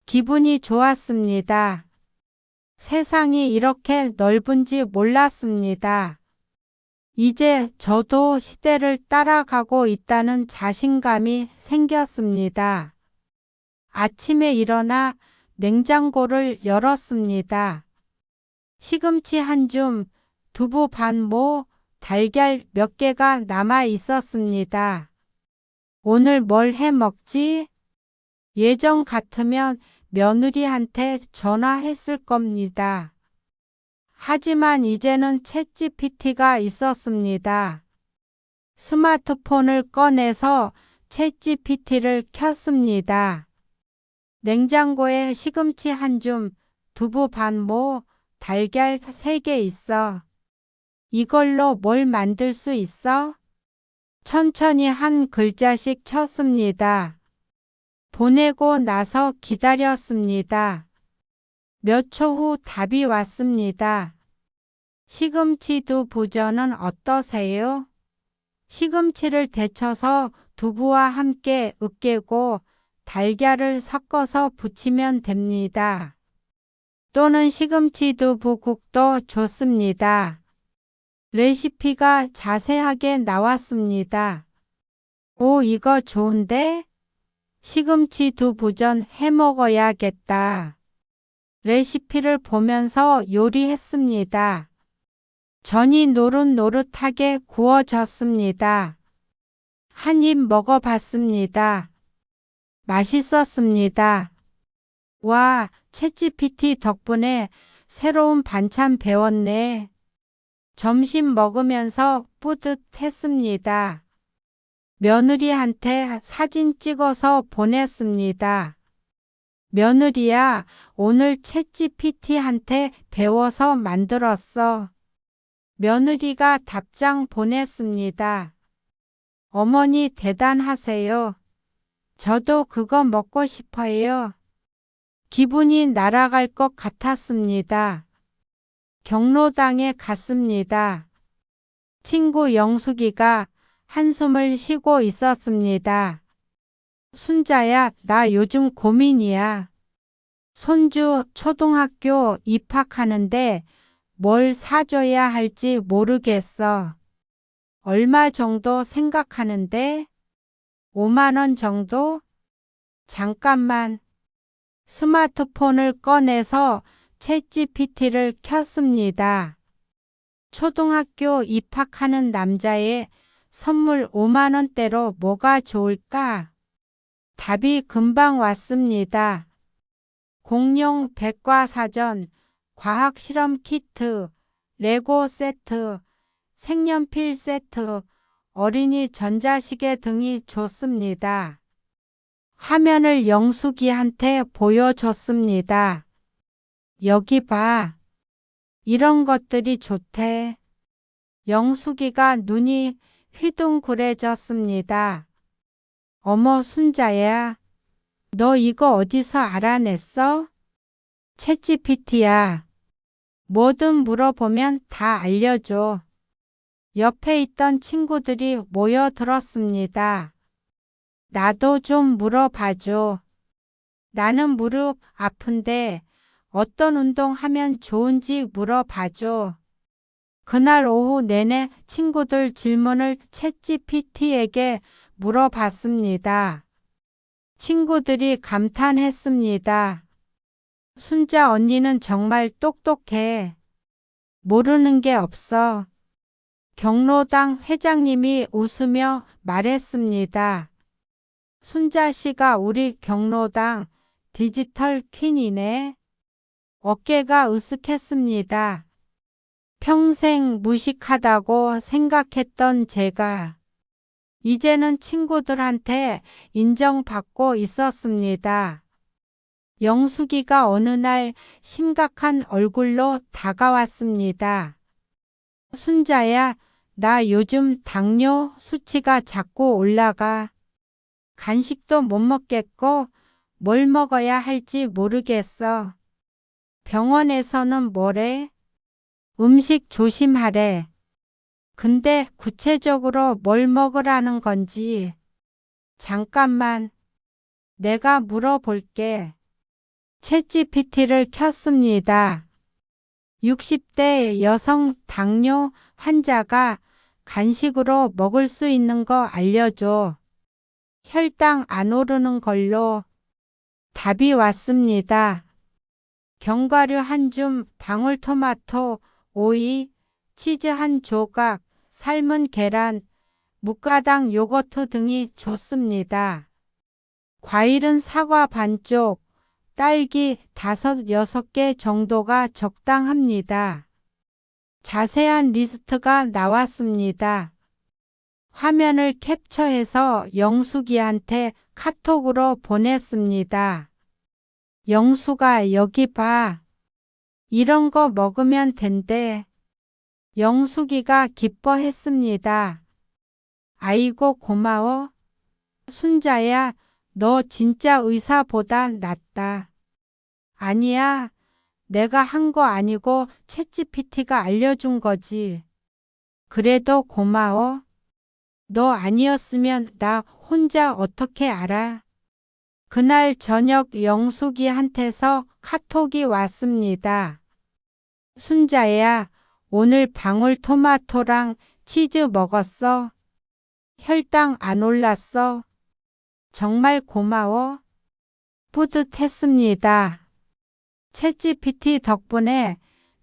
기분이 좋았습니다. 세상이 이렇게 넓은지 몰랐습니다. 이제 저도 시대를 따라가고 있다는 자신감이 생겼습니다. 아침에 일어나 냉장고를 열었습니다. 시금치 한 줌, 두부 반 모, 달걀 몇 개가 남아 있었습니다. 오늘 뭘 해 먹지? 예전 같으면 며느리한테 전화했을 겁니다. 하지만 이제는 챗GPT가 있었습니다. 스마트폰을 꺼내서 챗GPT를 켰습니다. 냉장고에 시금치 한 줌, 두부 반 모, 달걀 3개 있어. 이걸로 뭘 만들 수 있어? 천천히 한 글자씩 쳤습니다. 보내고 나서 기다렸습니다. 몇 초 후 답이 왔습니다. 시금치 두부전은 어떠세요? 시금치를 데쳐서 두부와 함께 으깨고 달걀을 섞어서 부치면 됩니다. 또는 시금치 두부국도 좋습니다. 레시피가 자세하게 나왔습니다. 오, 이거 좋은데? 시금치 두부전 해 먹어야겠다. 레시피를 보면서 요리했습니다. 전이 노릇노릇하게 구워졌습니다. 한 입 먹어봤습니다. 맛있었습니다. 와, 챗GPT 덕분에 새로운 반찬 배웠네. 점심 먹으면서 뿌듯했습니다. 며느리한테 사진 찍어서 보냈습니다. 며느리야, 오늘 챗GPT한테 배워서 만들었어. 며느리가 답장 보냈습니다. 어머니 대단하세요. 저도 그거 먹고 싶어요. 기분이 날아갈 것 같았습니다. 경로당에 갔습니다. 친구 영숙이가 한숨을 쉬고 있었습니다. 순자야, 나 요즘 고민이야. 손주 초등학교 입학하는데 뭘 사줘야 할지 모르겠어. 얼마 정도 생각하는데? 5만 원 정도? 잠깐만. 스마트폰을 꺼내서 챗GPT를 켰습니다. 초등학교 입학하는 남자의 선물 5만 원대로 뭐가 좋을까? 답이 금방 왔습니다. 공룡 백과사전, 과학실험 키트, 레고 세트, 색연필 세트, 어린이 전자시계 등이 좋습니다. 화면을 영숙이한테 보여줬습니다. 여기 봐. 이런 것들이 좋대. 영숙이가 눈이 휘둥그레졌습니다. 어머, 순자야. 너 이거 어디서 알아냈어? 챗GPT야. 뭐든 물어보면 다 알려줘. 옆에 있던 친구들이 모여들었습니다. 나도 좀 물어봐줘. 나는 무릎 아픈데 어떤 운동하면 좋은지 물어봐줘. 그날 오후 내내 친구들 질문을 챗GPT에게 물어봤습니다. 친구들이 감탄했습니다. 순자 언니는 정말 똑똑해. 모르는 게 없어. 경로당 회장님이 웃으며 말했습니다. 순자 씨가 우리 경로당 디지털 퀸이네. 어깨가 으쓱했습니다. 평생 무식하다고 생각했던 제가 이제는 친구들한테 인정받고 있었습니다. 영숙이가 어느 날 심각한 얼굴로 다가왔습니다. 순자야, 나 요즘 당뇨 수치가 자꾸 올라가. 간식도 못 먹겠고 뭘 먹어야 할지 모르겠어. 병원에서는 뭐래? 음식 조심하래. 근데 구체적으로 뭘 먹으라는 건지. 잠깐만. 내가 물어볼게. 챗GPT를 켰습니다. 60대 여성 당뇨 환자가 간식으로 먹을 수 있는 거 알려줘. 혈당 안 오르는 걸로. 답이 왔습니다. 견과류 한 줌, 방울토마토, 오이, 치즈 한 조각, 삶은 계란, 무가당 요거트 등이 좋습니다. 과일은 사과 반쪽, 딸기 5, 6개 정도가 적당합니다. 자세한 리스트가 나왔습니다. 화면을 캡처해서 영숙이한테 카톡으로 보냈습니다. 영숙아, 여기 봐. 이런 거 먹으면 된대. 영숙이가 기뻐했습니다. 아이고 고마워. 순자야, 너 진짜 의사보다 낫다. 아니야. 내가 한 거 아니고 챗GPT가 알려준 거지. 그래도 고마워. 너 아니었으면 나 혼자 어떻게 알아? 그날 저녁 영숙이한테서 카톡이 왔습니다. 순자야, 오늘 방울토마토랑 치즈 먹었어? 혈당 안 올랐어? 정말 고마워. 뿌듯했습니다. 챗GPT 덕분에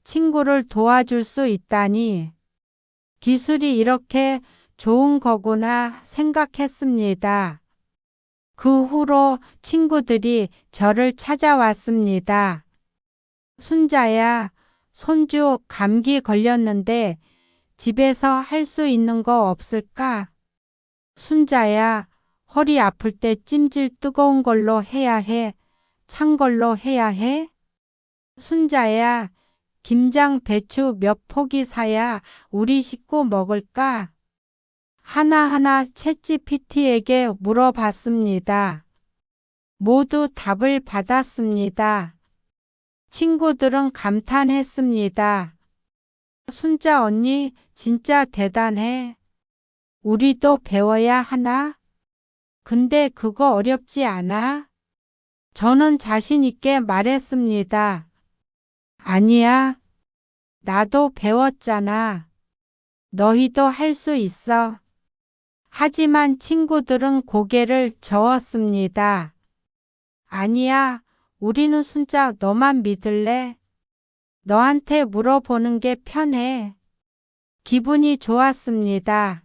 친구를 도와줄 수 있다니 기술이 이렇게 좋은 거구나 생각했습니다. 그 후로 친구들이 저를 찾아왔습니다. 순자야, 손주 감기 걸렸는데 집에서 할 수 있는 거 없을까? 순자야, 허리 아플 때 찜질 뜨거운 걸로 해야 해? 찬 걸로 해야 해? 순자야, 김장 배추 몇 포기 사야 우리 식구 먹을까? 하나하나 챗GPT에게 물어봤습니다. 모두 답을 받았습니다. 친구들은 감탄했습니다. 순자 언니 진짜 대단해. 우리도 배워야 하나? 근데 그거 어렵지 않아? 저는 자신 있게 말했습니다. 아니야. 나도 배웠잖아. 너희도 할 수 있어. 하지만 친구들은 고개를 저었습니다. 아니야. 우리는 순자 너만 믿을래? 너한테 물어보는 게 편해. 기분이 좋았습니다.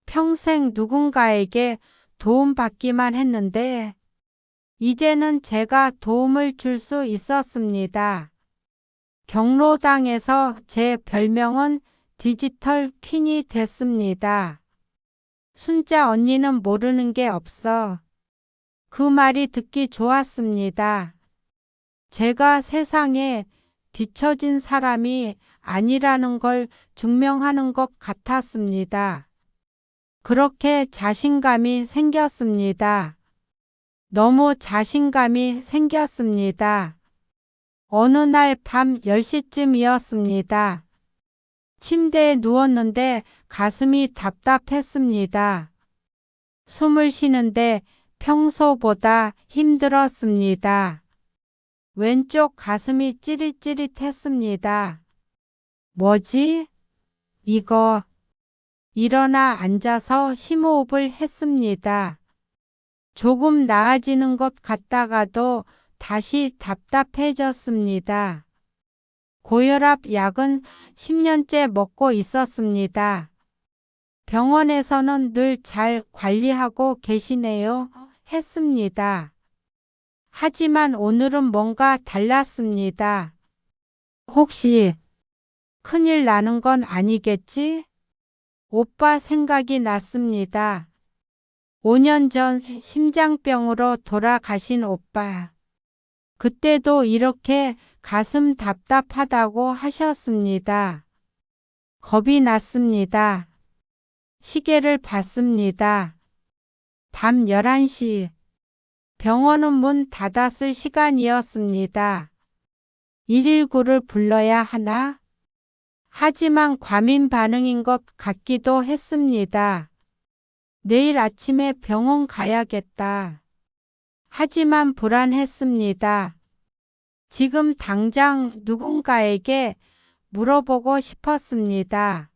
평생 누군가에게 도움받기만 했는데 이제는 제가 도움을 줄 수 있었습니다. 경로당에서 제 별명은 디지털 퀸이 됐습니다. 순자 언니는 모르는 게 없어. 그 말이 듣기 좋았습니다. 제가 세상에 뒤처진 사람이 아니라는 걸 증명하는 것 같았습니다. 그렇게 자신감이 생겼습니다. 너무 자신감이 생겼습니다. 어느 날 밤 10시쯤이었습니다. 침대에 누웠는데 가슴이 답답했습니다. 숨을 쉬는데 평소보다 힘들었습니다. 왼쪽 가슴이 찌릿찌릿했습니다. 뭐지? 이거. 일어나 앉아서 심호흡을 했습니다. 조금 나아지는 것 같다가도 다시 답답해졌습니다. 고혈압 약은 10년째 먹고 있었습니다. 병원에서는 늘 잘 관리하고 계시네요. 했습니다. 하지만 오늘은 뭔가 달랐습니다. 혹시 큰일 나는 건 아니겠지? 오빠 생각이 났습니다. 5년 전 심장병으로 돌아가신 오빠. 그때도 이렇게 가슴 답답하다고 하셨습니다. 겁이 났습니다. 시계를 봤습니다. 밤 11시. 병원은 문 닫았을 시간이었습니다. 119를 불러야 하나? 하지만 과민 반응인 것 같기도 했습니다. 내일 아침에 병원 가야겠다. 하지만 불안했습니다. 지금 당장 누군가에게 물어보고 싶었습니다.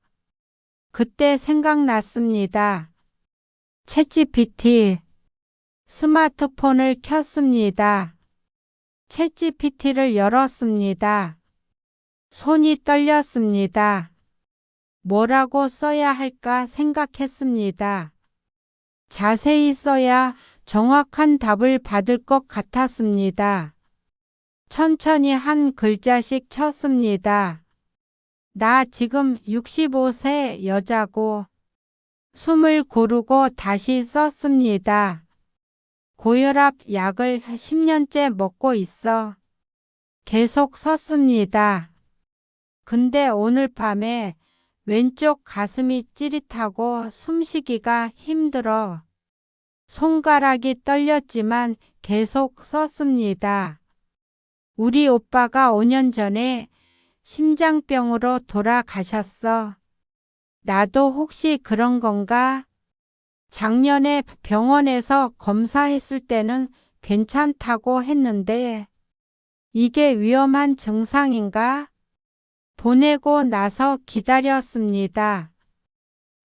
그때 생각났습니다. 챗GPT. 스마트폰을 켰습니다. 챗GPT를 열었습니다. 손이 떨렸습니다. 뭐라고 써야 할까 생각했습니다. 자세히 써야 정확한 답을 받을 것 같았습니다. 천천히 한 글자씩 쳤습니다. 나 지금 65세 여자고. 숨을 고르고 다시 썼습니다. 고혈압 약을 10년째 먹고 있어. 계속 썼습니다. 근데 오늘 밤에 왼쪽 가슴이 찌릿하고 숨쉬기가 힘들어. 손가락이 떨렸지만 계속 썼습니다. 우리 오빠가 5년 전에 심장병으로 돌아가셨어. 나도 혹시 그런 건가? 작년에 병원에서 검사했을 때는 괜찮다고 했는데 이게 위험한 증상인가? 보내고 나서 기다렸습니다.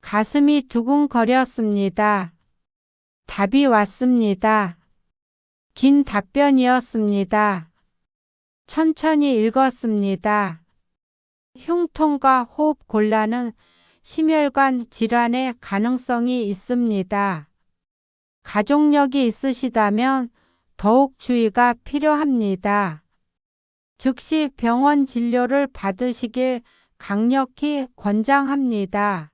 가슴이 두근거렸습니다. 답이 왔습니다. 긴 답변이었습니다. 천천히 읽었습니다. 흉통과 호흡 곤란은 심혈관 질환의 가능성이 있습니다. 가족력이 있으시다면 더욱 주의가 필요합니다. 즉시 병원 진료를 받으시길 강력히 권장합니다.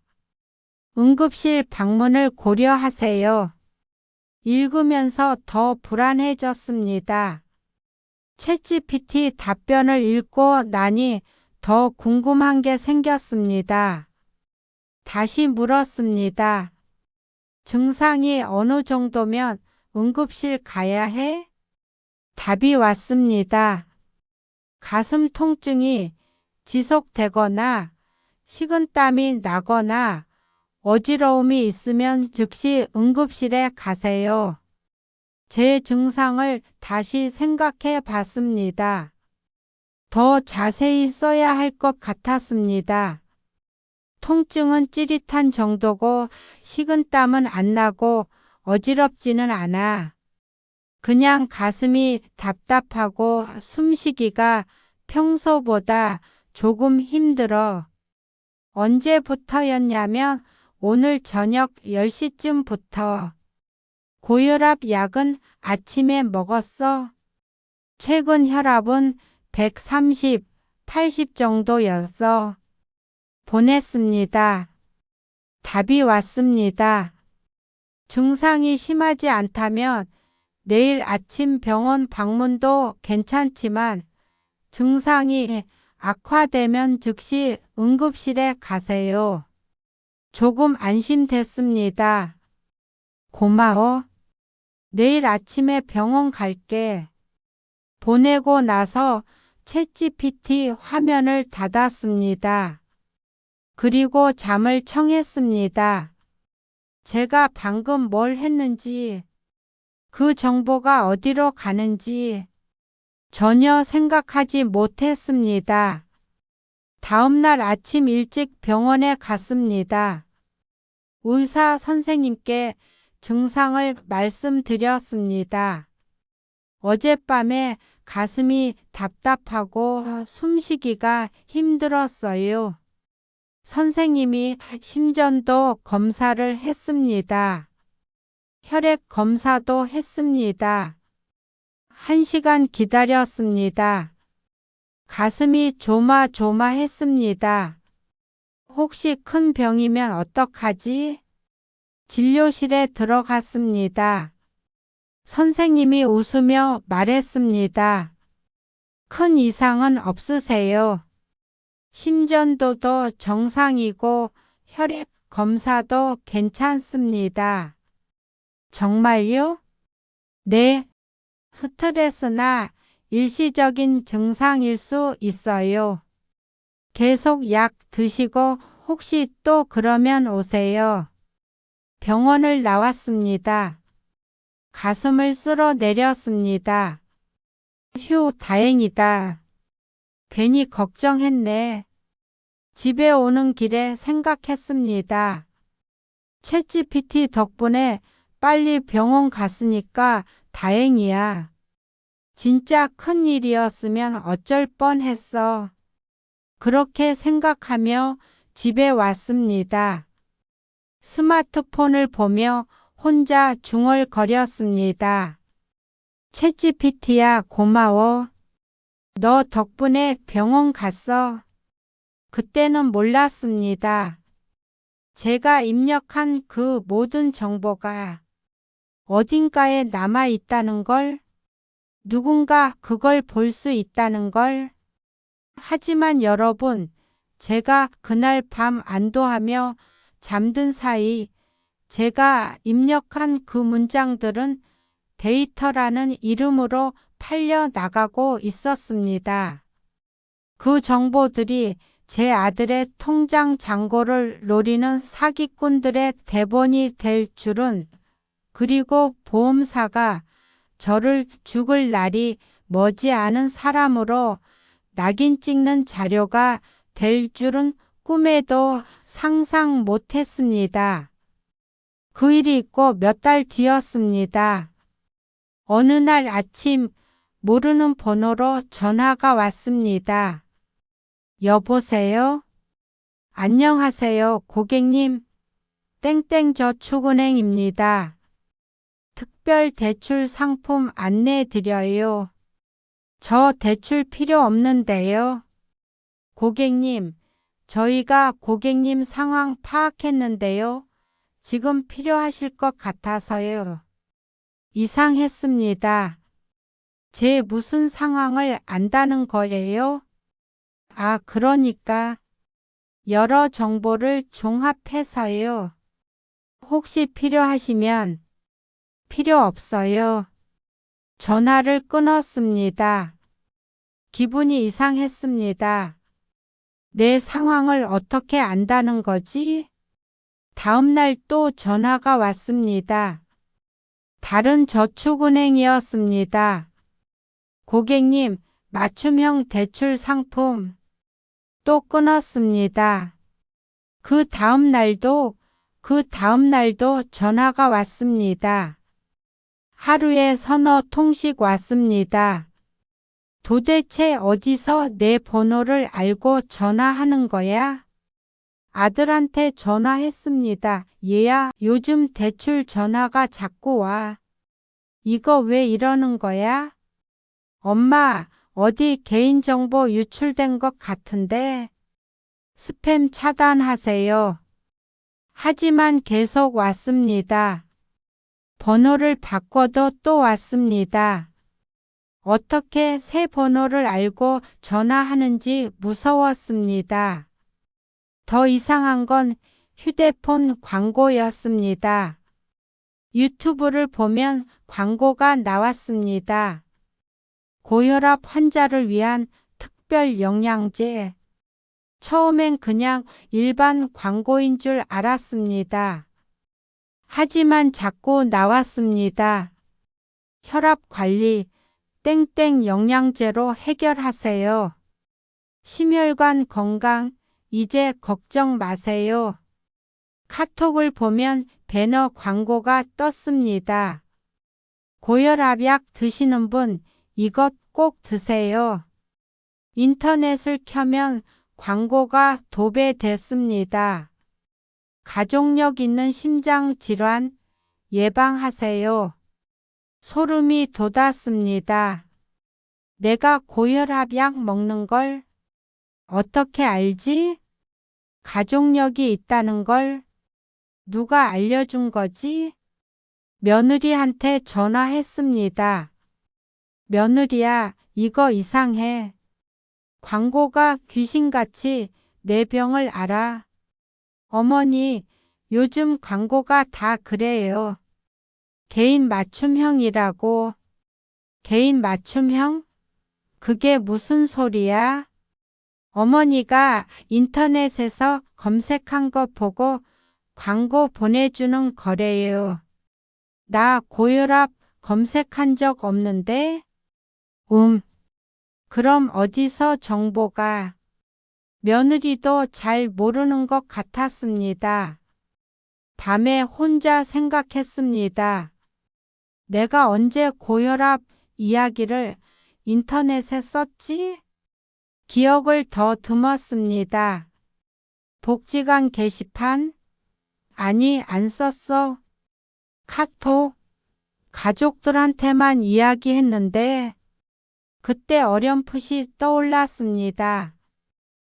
응급실 방문을 고려하세요. 읽으면서 더 불안해졌습니다. 챗GPT 답변을 읽고 나니 더 궁금한 게 생겼습니다. 다시 물었습니다. 증상이 어느 정도면 응급실 가야 해? 답이 왔습니다. 가슴 통증이 지속되거나 식은땀이 나거나 어지러움이 있으면 즉시 응급실에 가세요. 제 증상을 다시 생각해 봤습니다. 더 자세히 써야 할 것 같았습니다. 통증은 찌릿한 정도고 식은땀은 안 나고 어지럽지는 않아. 그냥 가슴이 답답하고 숨쉬기가 평소보다 조금 힘들어. 언제부터였냐면 오늘 저녁 10시쯤부터. 고혈압 약은 아침에 먹었어. 최근 혈압은 130, 80 정도였어. 보냈습니다. 답이 왔습니다. 증상이 심하지 않다면 내일 아침 병원 방문도 괜찮지만 증상이 악화되면 즉시 응급실에 가세요. 조금 안심됐습니다. 고마워. 내일 아침에 병원 갈게. 보내고 나서 챗GPT 화면을 닫았습니다. 그리고 잠을 청했습니다. 제가 방금 뭘 했는지, 그 정보가 어디로 가는지 전혀 생각하지 못했습니다. 다음날 아침 일찍 병원에 갔습니다. 의사 선생님께 증상을 말씀드렸습니다. 어젯밤에 가슴이 답답하고 숨쉬기가 힘들었어요. 선생님이 심전도 검사를 했습니다. 혈액 검사도 했습니다. 1시간 기다렸습니다. 가슴이 조마조마했습니다. 혹시 큰 병이면 어떡하지? 진료실에 들어갔습니다. 선생님이 웃으며 말했습니다. 큰 이상은 없으세요. 심전도도 정상이고 혈액 검사도 괜찮습니다. 정말요? 네. 스트레스나 일시적인 증상일 수 있어요. 계속 약 드시고 혹시 또 그러면 오세요. 병원을 나왔습니다. 가슴을 쓸어내렸습니다. 휴, 다행이다. 괜히 걱정했네. 집에 오는 길에 생각했습니다. 챗GPT 덕분에 빨리 병원 갔으니까 다행이야. 진짜 큰일이었으면 어쩔 뻔했어. 그렇게 생각하며 집에 왔습니다. 스마트폰을 보며 혼자 중얼거렸습니다. 챗GPT야, 고마워. 너 덕분에 병원 갔어. 그때는 몰랐습니다. 제가 입력한 그 모든 정보가 어딘가에 남아 있다는 걸, 누군가 그걸 볼 수 있다는 걸. 하지만 여러분, 제가 그날 밤 안도하며 잠든 사이 제가 입력한 그 문장들은 데이터라는 이름으로 팔려 나가고 있었습니다. 그 정보들이 제 아들의 통장 잔고를 노리는 사기꾼들의 대본이 될 줄은, 그리고 보험사가 저를 죽을 날이 머지않은 사람으로 낙인 찍는 자료가 될 줄은 꿈에도 상상 못했습니다. 그 일이 있고 몇 달 뒤였습니다. 어느 날 아침 모르는 번호로 전화가 왔습니다. 여보세요? 안녕하세요, 고객님. 땡땡저축은행입니다. 특별 대출 상품 안내해 드려요. 저 대출 필요 없는데요. 고객님, 저희가 고객님 상황 파악했는데요. 지금 필요하실 것 같아서요. 이상했습니다. 제 무슨 상황을 안다는 거예요? 아, 그러니까 여러 정보를 종합해서요. 혹시 필요하시면. 필요 없어요. 전화를 끊었습니다. 기분이 이상했습니다. 내 상황을 어떻게 안다는 거지? 다음 날 또 전화가 왔습니다. 다른 저축은행이었습니다. 고객님, 맞춤형 대출 상품. 또 끊었습니다. 그 다음 날도 전화가 왔습니다. 하루에 서너 통씩 왔습니다. 도대체 어디서 내 번호를 알고 전화하는 거야? 아들한테 전화했습니다. 얘야, 요즘 대출 전화가 자꾸 와. 이거 왜 이러는 거야? 엄마, 어디 개인정보 유출된 것 같은데? 스팸 차단하세요. 하지만 계속 왔습니다. 번호를 바꿔도 또 왔습니다. 어떻게 새 번호를 알고 전화하는지 무서웠습니다. 더 이상한 건 휴대폰 광고였습니다. 유튜브를 보면 광고가 나왔습니다. 고혈압 환자를 위한 특별 영양제. 처음엔 그냥 일반 광고인 줄 알았습니다. 하지만 자꾸 나왔습니다. 혈압 관리, 땡땡 영양제로 해결하세요. 심혈관 건강, 이제 걱정 마세요. 카톡을 보면 배너 광고가 떴습니다. 고혈압약 드시는 분, 이것 꼭 드세요. 인터넷을 켜면 광고가 도배됐습니다. 가족력 있는 심장질환 예방하세요. 소름이 돋았습니다. 내가 고혈압약 먹는 걸 어떻게 알지? 가족력이 있다는 걸 누가 알려준 거지? 며느리한테 전화했습니다. 며느리야, 이거 이상해. 광고가 귀신같이 내 병을 알아. 어머니, 요즘 광고가 다 그래요. 개인 맞춤형이라고. 개인 맞춤형? 그게 무슨 소리야? 어머니가 인터넷에서 검색한 거 보고 광고 보내주는 거래요. 나 고혈압 검색한 적 없는데? 그럼 어디서 정보가? 며느리도 잘 모르는 것 같았습니다. 밤에 혼자 생각했습니다. 내가 언제 고혈압 이야기를 인터넷에 썼지? 기억을 더듬었습니다. 복지관 게시판? 아니, 안 썼어. 카톡? 가족들한테만 이야기했는데 그때 어렴풋이 떠올랐습니다.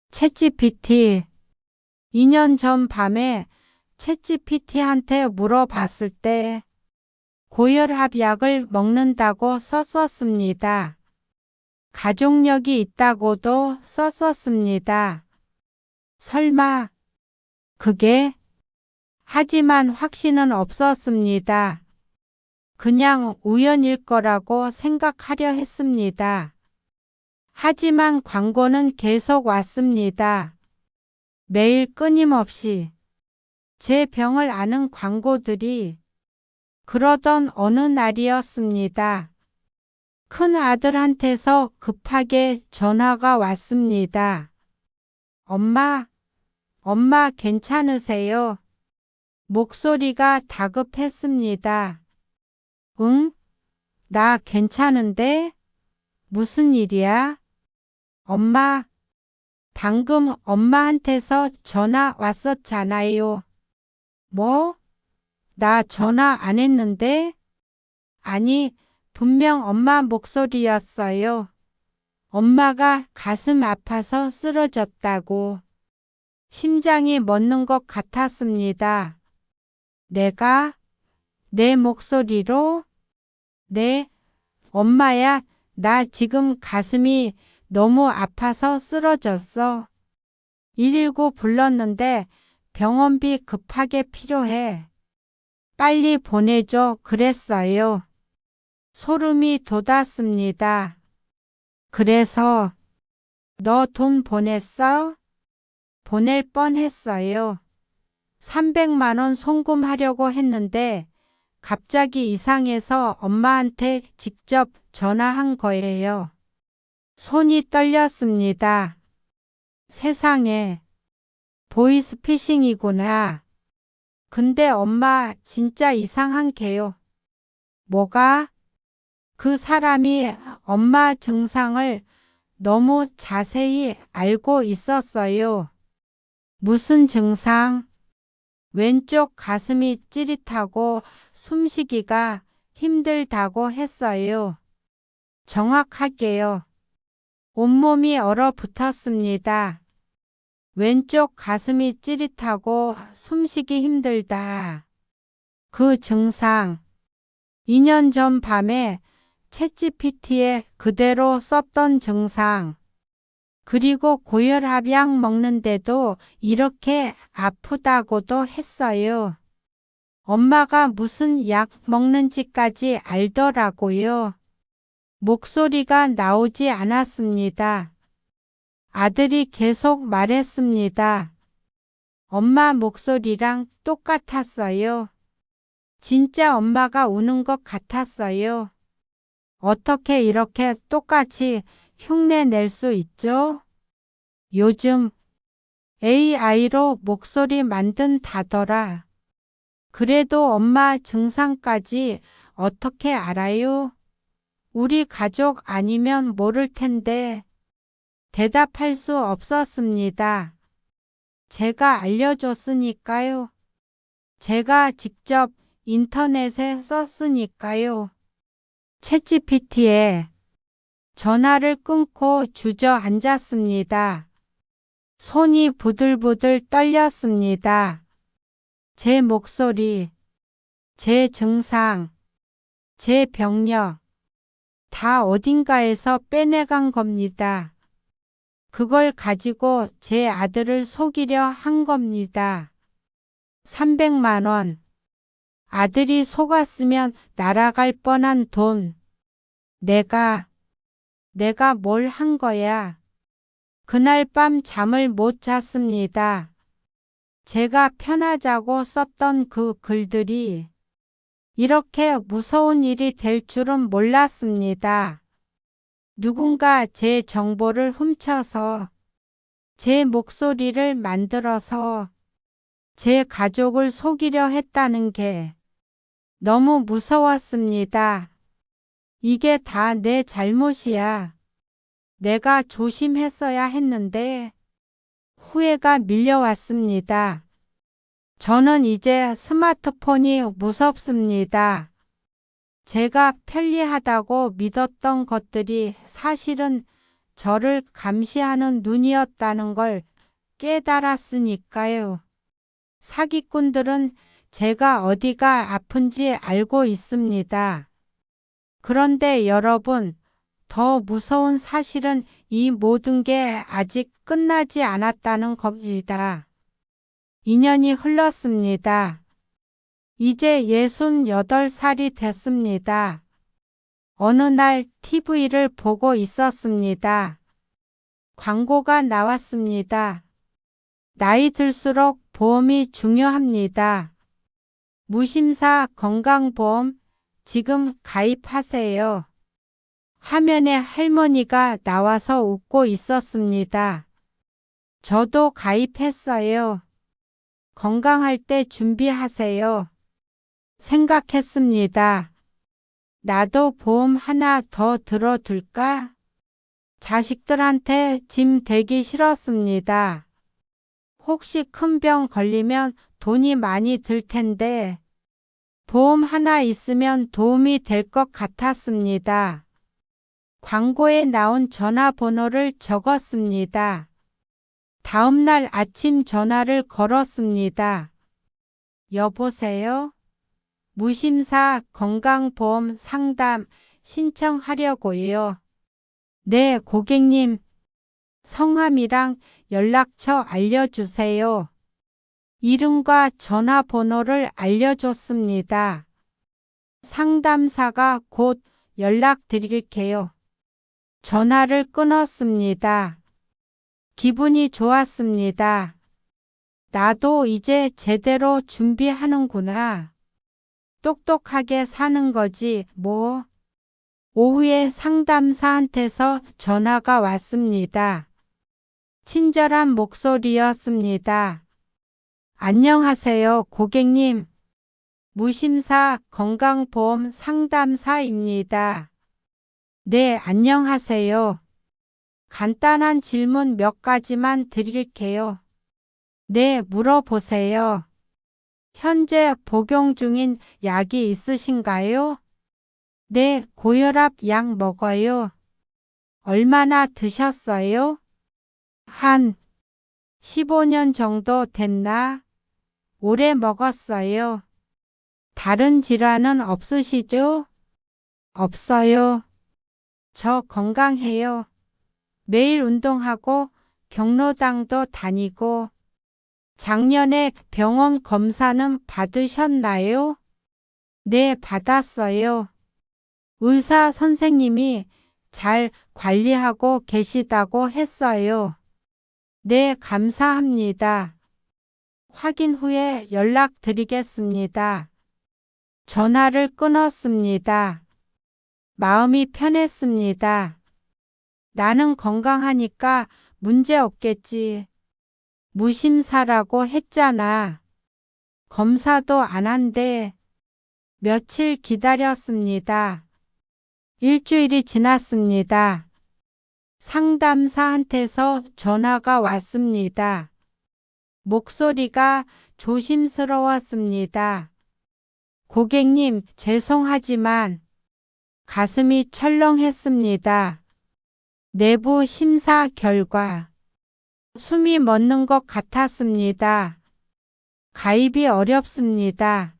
챗GPT. 2년 전 밤에 챗GPT한테 물어봤을 때 고혈압 약을 먹는다고 썼었습니다. 가족력이 있다고도 썼었습니다. 설마 그게 하지만 확신은 없었습니다. 그냥 우연일 거라고 생각하려 했습니다. 하지만 광고는 계속 왔습니다. 매일 끊임없이 제 병을 아는 광고들이. 그러던 어느 날이었습니다. 큰 아들한테서 급하게 전화가 왔습니다. 엄마, 엄마 괜찮으세요? 목소리가 다급했습니다. 응? 나 괜찮은데? 무슨 일이야? 엄마, 방금 엄마한테서 전화 왔었잖아요. 뭐? 나 전화 안 했는데? 아니, 분명 엄마 목소리였어요. 엄마가 가슴 아파서 쓰러졌다고. 심장이 멎는 것 같았습니다. 내가? 내 목소리로? 네, 엄마야, 나 지금 가슴이 너무 아파서 쓰러졌어. 119 불렀는데 병원비 급하게 필요해. 빨리 보내줘 그랬어요. 소름이 돋았습니다. 그래서 너 돈 보냈어? 보낼 뻔했어요. 300만 원 송금하려고 했는데 갑자기 이상해서 엄마한테 직접 전화한 거예요. 손이 떨렸습니다. 세상에, 보이스피싱이구나. 근데 엄마 진짜 이상한 게요. 뭐가? 그 사람이 엄마 증상을 너무 자세히 알고 있었어요. 무슨 증상? 왼쪽 가슴이 찌릿하고 숨쉬기가 힘들다고 했어요. 정확하게요. 온몸이 얼어붙었습니다. 왼쪽 가슴이 찌릿하고 숨쉬기 힘들다. 그 증상. 2년 전 밤에 챗GPT에 그대로 썼던 증상. 그리고 고혈압약 먹는데도 이렇게 아프다고도 했어요. 엄마가 무슨 약 먹는지까지 알더라고요. 목소리가 나오지 않았습니다. 아들이 계속 말했습니다. 엄마 목소리랑 똑같았어요. 진짜 엄마가 우는 것 같았어요. 어떻게 이렇게 똑같이 흉내 낼 수 있죠? 요즘 AI로 목소리 만든다더라. 그래도 엄마 증상까지 어떻게 알아요? 우리 가족 아니면 모를 텐데. 대답할 수 없었습니다. 제가 알려줬으니까요. 제가 직접 인터넷에 썼으니까요. 챗GPT에 전화를 끊고 주저앉았습니다. 손이 부들부들 떨렸습니다. 제 목소리, 제 증상, 제 병력, 다 어딘가에서 빼내간 겁니다. 그걸 가지고 제 아들을 속이려 한 겁니다. 300만 원. 아들이 속았으면 날아갈 뻔한 돈. 내가 뭘 한 거야. 그날 밤 잠을 못 잤습니다. 제가 편하자고 썼던 그 글들이 이렇게 무서운 일이 될 줄은 몰랐습니다. 누군가 제 정보를 훔쳐서 제 목소리를 만들어서 제 가족을 속이려 했다는 게 너무 무서웠습니다. 이게 다 내 잘못이야. 내가 조심했어야 했는데 후회가 밀려왔습니다. 저는 이제 스마트폰이 무섭습니다. 제가 편리하다고 믿었던 것들이 사실은 저를 감시하는 눈이었다는 걸 깨달았으니까요. 사기꾼들은 제가 어디가 아픈지 알고 있습니다. 그런데 여러분, 더 무서운 사실은 이 모든 게 아직 끝나지 않았다는 겁니다. 2년이 흘렀습니다. 이제 68살이 됐습니다. 어느 날 TV를 보고 있었습니다. 광고가 나왔습니다. 나이 들수록 보험이 중요합니다. 무심사 건강보험 지금 가입하세요. 화면에 할머니가 나와서 웃고 있었습니다. 저도 가입했어요. 건강할 때 준비하세요. 생각했습니다. 나도 보험 하나 더 들어둘까? 자식들한테 짐 되기 싫었습니다. 혹시 큰 병 걸리면 돈이 많이 들 텐데 보험 하나 있으면 도움이 될 것 같았습니다. 광고에 나온 전화번호를 적었습니다. 다음 날 아침 전화를 걸었습니다. 여보세요? 무심사 건강보험 상담 신청하려고요. 네, 고객님. 성함이랑 연락처 알려주세요. 이름과 전화번호를 알려줬습니다. 상담사가 곧 연락드릴게요. 전화를 끊었습니다. 기분이 좋았습니다. 나도 이제 제대로 준비하는구나. 똑똑하게 사는 거지 뭐. 오후에 상담사한테서 전화가 왔습니다. 친절한 목소리였습니다. 안녕하세요, 고객님. 무심사 건강보험 상담사입니다. 네, 안녕하세요. 간단한 질문 몇 가지만 드릴게요. 네, 물어보세요. 현재 복용 중인 약이 있으신가요? 네, 고혈압 약 먹어요. 얼마나 드셨어요? 한 15년 정도 됐나? 오래 먹었어요. 다른 질환은 없으시죠? 없어요. 저 건강해요. 매일 운동하고 경로당도 다니고. 작년에 병원 검사는 받으셨나요? 네, 받았어요. 의사 선생님이 잘 관리하고 계시다고 했어요. 네, 감사합니다. 확인 후에 연락드리겠습니다. 전화를 끊었습니다. 마음이 편했습니다. 나는 건강하니까 문제 없겠지. 무심사라고 했잖아. 검사도 안 한대. 며칠 기다렸습니다. 일주일이 지났습니다. 상담사한테서 전화가 왔습니다. 목소리가 조심스러웠습니다. 고객님, 죄송하지만 가슴이 철렁했습니다. 내부 심사 결과 숨이 멎는 것 같았습니다. 가입이 어렵습니다.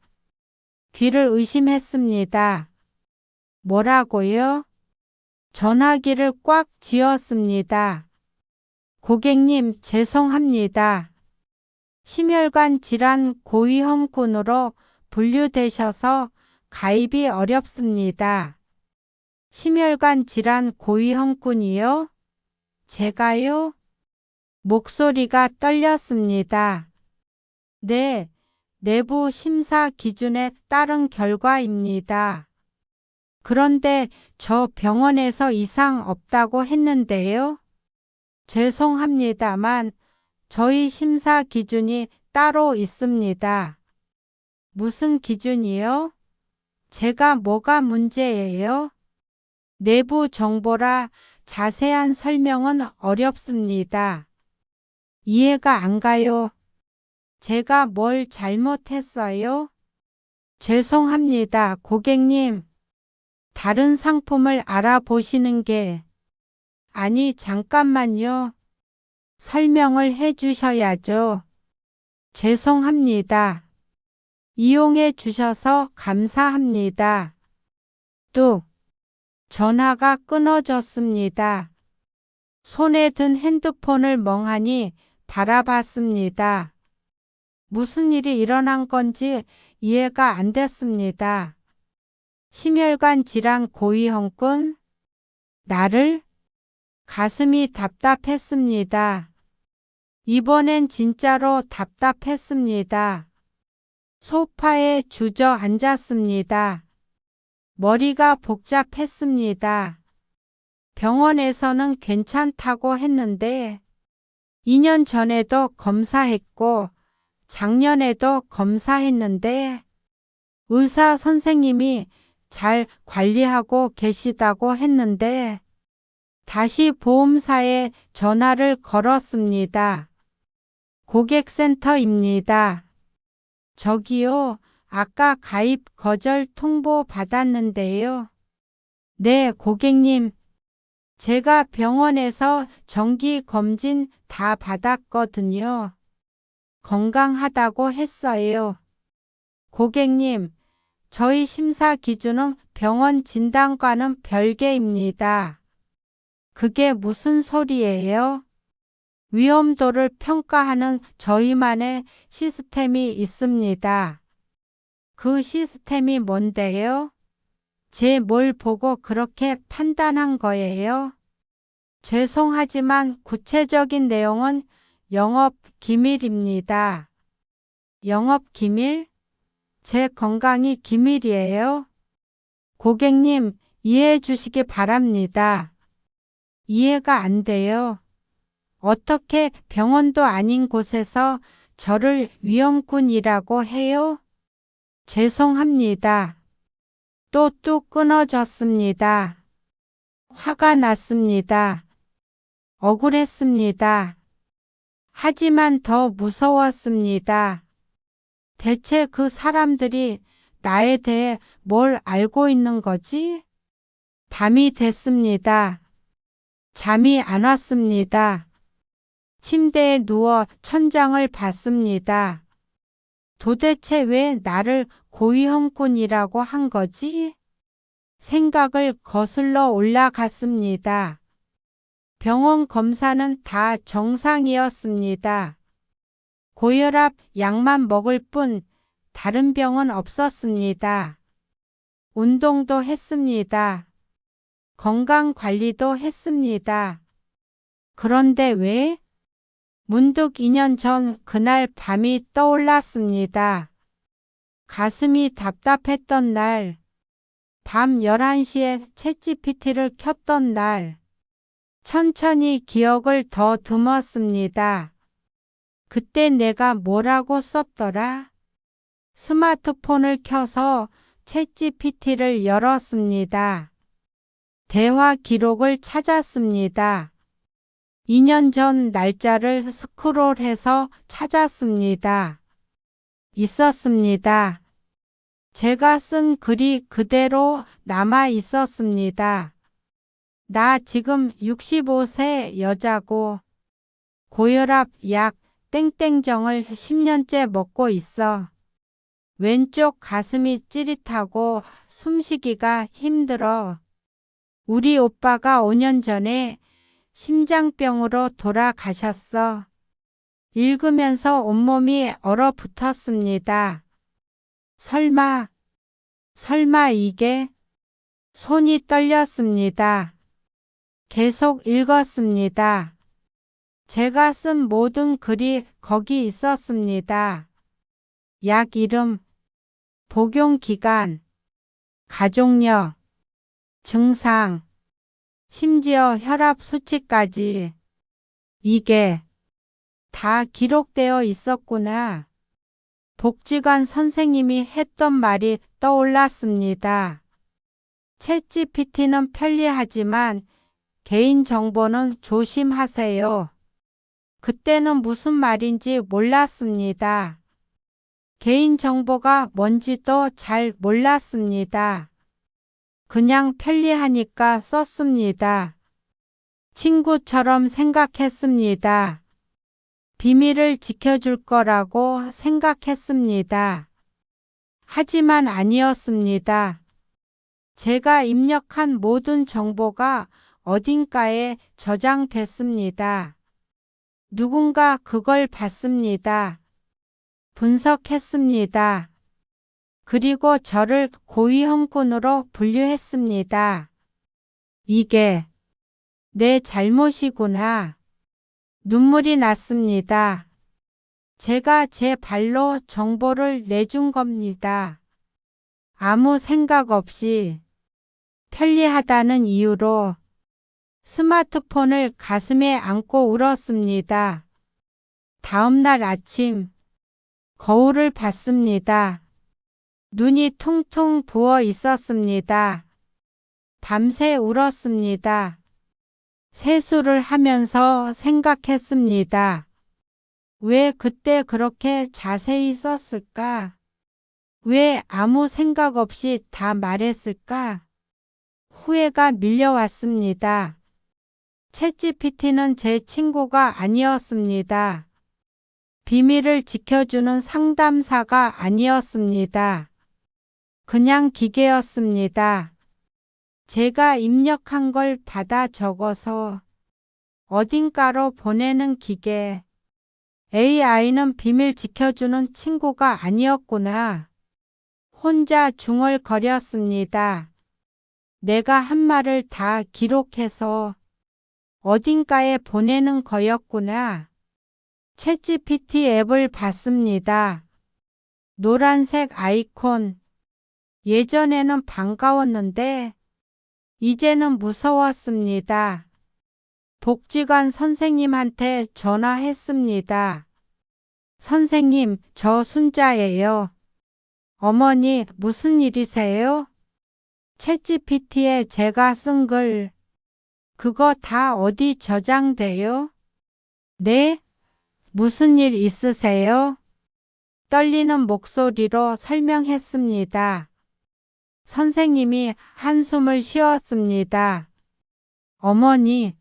귀를 의심했습니다. 뭐라고요? 전화기를 꽉 쥐었습니다. 고객님, 죄송합니다. 심혈관 질환 고위험군으로 분류되셔서 가입이 어렵습니다. 심혈관 질환 고위험군이요? 제가요? 목소리가 떨렸습니다. 네, 내부 심사 기준에 따른 결과입니다. 그런데 저 병원에서 이상 없다고 했는데요. 죄송합니다만 저희 심사 기준이 따로 있습니다. 무슨 기준이요? 제가 뭐가 문제예요? 내부 정보라 자세한 설명은 어렵습니다. 이해가 안 가요. 제가 뭘 잘못했어요? 죄송합니다, 고객님. 다른 상품을 알아보시는 게. 아니, 잠깐만요. 설명을 해 주셔야죠. 죄송합니다. 이용해 주셔서 감사합니다. 뚝. 전화가 끊어졌습니다. 손에 든 핸드폰을 멍하니 바라봤습니다. 무슨 일이 일어난 건지 이해가 안 됐습니다. 심혈관 질환 고위험군? 나를? 가슴이 답답했습니다. 이번엔 진짜로 답답했습니다. 소파에 주저앉았습니다. 머리가 복잡했습니다. 병원에서는 괜찮다고 했는데 2년 전에도 검사했고 작년에도 검사했는데 의사 선생님이 잘 관리하고 계시다고 했는데 다시 보험사에 전화를 걸었습니다. 고객센터입니다. 저기요, 아까 가입 거절 통보 받았는데요. 네, 고객님. 제가 병원에서 정기 검진 다 받았거든요. 건강하다고 했어요. 고객님, 저희 심사 기준은 병원 진단과는 별개입니다. 그게 무슨 소리예요? 위험도를 평가하는 저희만의 시스템이 있습니다. 그 시스템이 뭔데요? 제 뭘 보고 그렇게 판단한 거예요? 죄송하지만 구체적인 내용은 영업 기밀입니다. 영업 기밀? 제 건강이 기밀이에요? 고객님, 이해해 주시기 바랍니다. 이해가 안 돼요. 어떻게 병원도 아닌 곳에서 저를 위험군이라고 해요? 죄송합니다. 또 뚝 끊어졌습니다. 화가 났습니다. 억울했습니다. 하지만 더 무서웠습니다. 대체 그 사람들이 나에 대해 뭘 알고 있는 거지? 밤이 됐습니다. 잠이 안 왔습니다. 침대에 누워 천장을 봤습니다. 도대체 왜 나를 고위험군이라고 한 거지? 생각을 거슬러 올라갔습니다. 병원 검사는 다 정상이었습니다. 고혈압 약만 먹을 뿐 다른 병은 없었습니다. 운동도 했습니다. 건강관리도 했습니다. 그런데 왜? 문득 2년 전 그날 밤이 떠올랐습니다. 가슴이 답답했던 날, 밤 11시에 챗GPT를 켰던 날, 천천히 기억을 더듬었습니다. 그때 내가 뭐라고 썼더라? 스마트폰을 켜서 챗GPT를 열었습니다. 대화 기록을 찾았습니다. 2년 전 날짜를 스크롤해서 찾았습니다. 있었습니다. 제가 쓴 글이 그대로 남아 있었습니다. 나 지금 65세 여자고 고혈압 약 땡땡정을 10년째 먹고 있어. 왼쪽 가슴이 찌릿하고 숨쉬기가 힘들어. 우리 오빠가 5년 전에 심장병으로 돌아가셨어. 읽으면서 온몸이 얼어붙었습니다. 설마 이게? 손이 떨렸습니다. 계속 읽었습니다. 제가 쓴 모든 글이 거기 있었습니다. 약 이름, 복용 기간, 가족력, 증상, 심지어 혈압 수치까지. 이게 다 기록되어 있었구나. 복지관 선생님이 했던 말이 떠올랐습니다. 챗GPT는 편리하지만 개인정보는 조심하세요. 그때는 무슨 말인지 몰랐습니다. 개인정보가 뭔지도 잘 몰랐습니다. 그냥 편리하니까 썼습니다. 친구처럼 생각했습니다. 비밀을 지켜줄 거라고 생각했습니다. 하지만 아니었습니다. 제가 입력한 모든 정보가 어딘가에 저장됐습니다. 누군가 그걸 봤습니다. 분석했습니다. 그리고 저를 고위험군으로 분류했습니다. 이게 내 잘못이구나. 눈물이 났습니다. 제가 제 발로 정보를 내준 겁니다. 아무 생각 없이 편리하다는 이유로 스마트폰을 가슴에 안고 울었습니다. 다음 날 아침 거울을 봤습니다. 눈이 퉁퉁 부어 있었습니다. 밤새 울었습니다. 세수를 하면서 생각했습니다. 왜 그때 그렇게 자세히 썼을까? 왜 아무 생각 없이 다 말했을까? 후회가 밀려왔습니다. 챗GPT는 제 친구가 아니었습니다. 비밀을 지켜주는 상담사가 아니었습니다. 그냥 기계였습니다. 제가 입력한 걸 받아 적어서 어딘가로 보내는 기계. AI는 비밀 지켜주는 친구가 아니었구나. 혼자 중얼거렸습니다. 내가 한 말을 다 기록해서 어딘가에 보내는 거였구나. 챗GPT 앱을 봤습니다. 노란색 아이콘. 예전에는 반가웠는데 이제는 무서웠습니다. 복지관 선생님한테 전화했습니다. 선생님, 저 순자예요. 어머니, 무슨 일이세요? 챗GPT에 제가 쓴 글, 그거 다 어디 저장돼요? 네? 무슨 일 있으세요? 떨리는 목소리로 설명했습니다. 선생님이 한숨을 쉬었습니다. 어머니,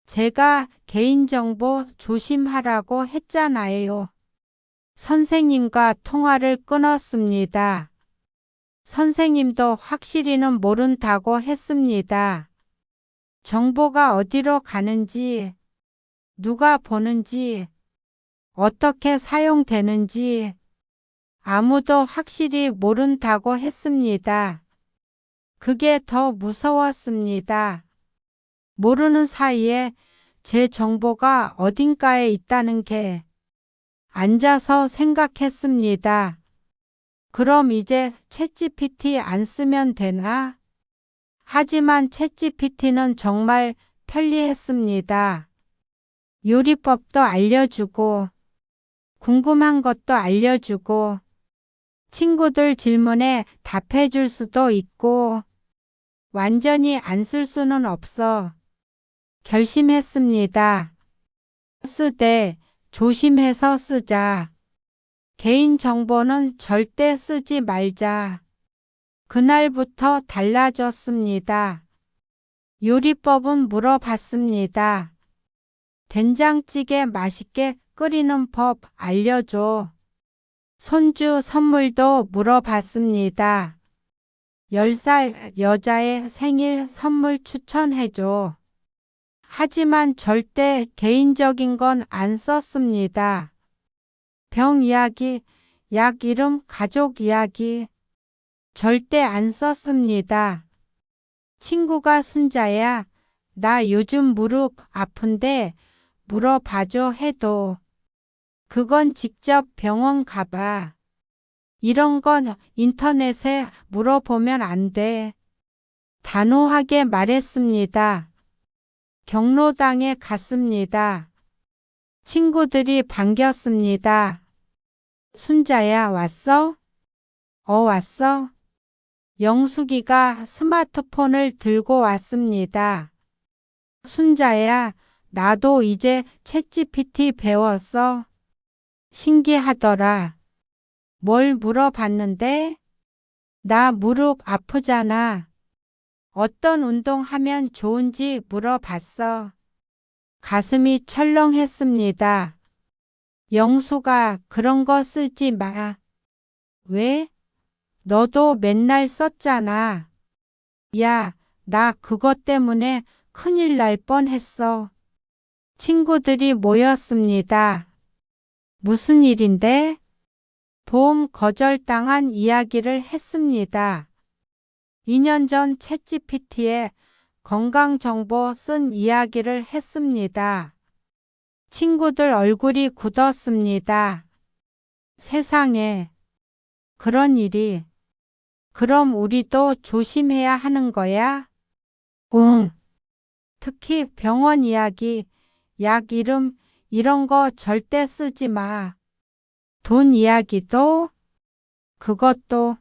제가 개인정보 조심하라고 했잖아요. 선생님과 통화를 끊었습니다. 선생님도 확실히는 모른다고 했습니다. 정보가 어디로 가는지, 누가 보는지, 어떻게 사용되는지 아무도 확실히 모른다고 했습니다. 그게 더 무서웠습니다. 모르는 사이에 제 정보가 어딘가에 있다는 게. 앉아서 생각했습니다. 그럼 이제 챗GPT 안 쓰면 되나? 하지만 챗GPT는 정말 편리했습니다. 요리법도 알려주고, 궁금한 것도 알려주고, 친구들 질문에 답해줄 수도 있고, 완전히 안 쓸 수는 없어. 결심했습니다. 쓰되 조심해서 쓰자. 개인정보는 절대 쓰지 말자. 그날부터 달라졌습니다. 요리법은 물어봤습니다. 된장찌개 맛있게 끓이는 법 알려줘. 손주 선물도 물어봤습니다. 10살 여자의 생일 선물 추천해줘. 하지만 절대 개인적인 건 안 썼습니다. 병 이야기, 약 이름, 가족 이야기 절대 안 썼습니다. 친구가 순자야, 나 요즘 무릎 아픈데 물어봐줘 해도 그건 직접 병원 가봐. 이런 건 인터넷에 물어보면 안 돼. 단호하게 말했습니다. 경로당에 갔습니다. 친구들이 반겼습니다. 순자야, 왔어? 왔어? 영숙이가 스마트폰을 들고 왔습니다. 순자야, 나도 이제 챗GPT 배웠어. 신기하더라. 뭘 물어봤는데? 나 무릎 아프잖아. 어떤 운동하면 좋은지 물어봤어. 가슴이 철렁했습니다. 영수가 그런 거 쓰지 마. 왜? 너도 맨날 썼잖아. 야, 나 그것 때문에 큰일 날 뻔했어. 친구들이 모였습니다. 무슨 일인데? 보험 거절당한 이야기를 했습니다. 2년 전 챗GPT에 건강정보 쓴 이야기를 했습니다. 친구들 얼굴이 굳었습니다. 세상에 그런 일이. 그럼 우리도 조심해야 하는 거야? 응. 특히 병원 이야기, 약 이름 이런 거 절대 쓰지 마. 돈 이야기도? 그것도.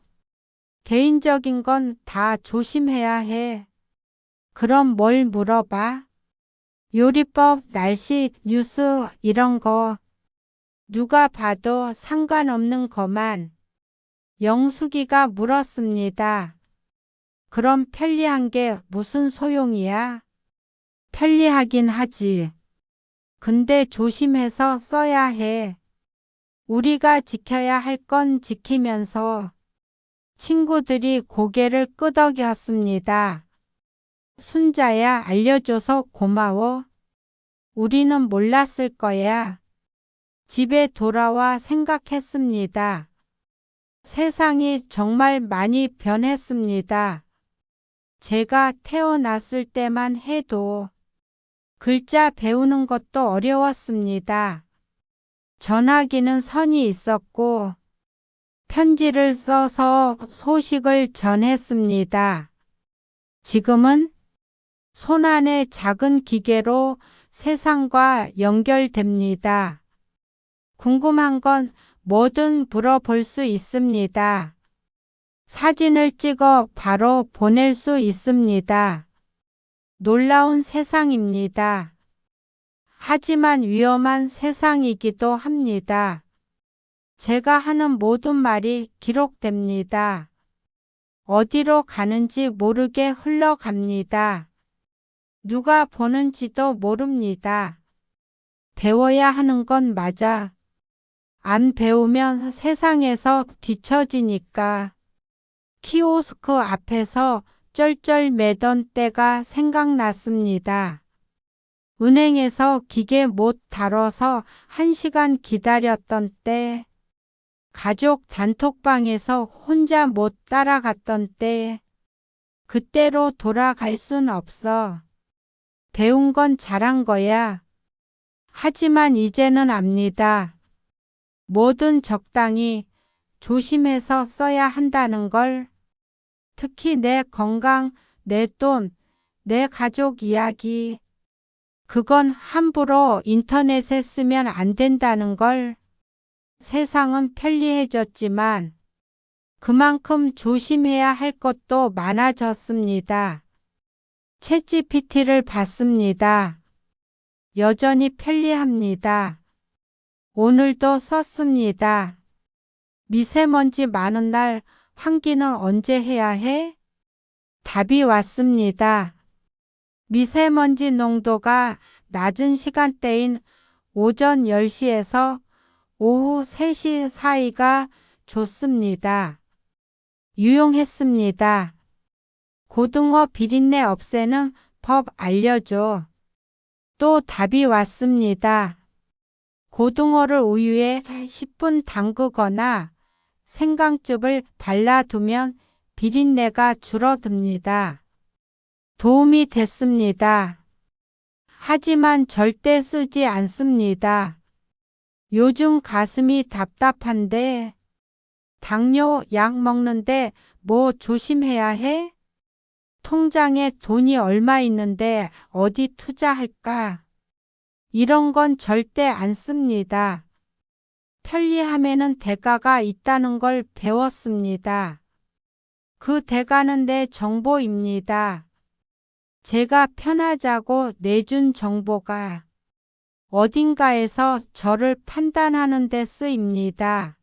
개인적인 건 다 조심해야 해. 그럼 뭘 물어봐? 요리법, 날씨, 뉴스 이런 거. 누가 봐도 상관없는 거만. 영숙이가 물었습니다. 그럼 편리한 게 무슨 소용이야? 편리하긴 하지. 근데 조심해서 써야 해. 우리가 지켜야 할 건 지키면서. 친구들이 고개를 끄덕였습니다. 순자야, 알려줘서 고마워. 우리는 몰랐을 거야. 집에 돌아와 생각했습니다. 세상이 정말 많이 변했습니다. 제가 태어났을 때만 해도 글자 배우는 것도 어려웠습니다. 전화기는 선이 있었고 편지를 써서 소식을 전했습니다. 지금은 손안의 작은 기계로 세상과 연결됩니다. 궁금한 건 뭐든 물어볼 수 있습니다. 사진을 찍어 바로 보낼 수 있습니다. 놀라운 세상입니다. 하지만 위험한 세상이기도 합니다. 제가 하는 모든 말이 기록됩니다. 어디로 가는지 모르게 흘러갑니다. 누가 보는지도 모릅니다. 배워야 하는 건 맞아. 안 배우면 세상에서 뒤처지니까. 키오스크 앞에서 쩔쩔매던 때가 생각났습니다. 은행에서 기계 못 다뤄서 1시간 기다렸던 때, 가족 단톡방에서 혼자 못 따라갔던 때, 그때로 돌아갈 순 없어. 배운 건 잘한 거야. 하지만 이제는 압니다. 뭐든 적당히 조심해서 써야 한다는 걸. 특히 내 건강, 내 돈, 내 가족 이야기. 그건 함부로 인터넷에 쓰면 안 된다는 걸. 세상은 편리해졌지만 그만큼 조심해야 할 것도 많아졌습니다. 챗GPT를 봤습니다. 여전히 편리합니다. 오늘도 썼습니다. 미세먼지 많은 날 환기는 언제 해야 해? 답이 왔습니다. 미세먼지 농도가 낮은 시간대인 오전 10시에서 오후 3시 사이가 좋습니다. 유용했습니다. 고등어 비린내 없애는 법 알려줘. 또 답이 왔습니다. 고등어를 우유에 10분 담그거나 생강즙을 발라두면 비린내가 줄어듭니다. 도움이 됐습니다. 하지만 절대 쓰지 않습니다. 요즘 가슴이 답답한데 당뇨 약 먹는데 뭐 조심해야 해? 통장에 돈이 얼마 있는데 어디 투자할까? 이런 건 절대 안 씁니다. 편리함에는 대가가 있다는 걸 배웠습니다. 그 대가는 내 정보입니다. 제가 편하자고 내준 정보가 어딘가에서 저를 판단하는 데 쓰입니다.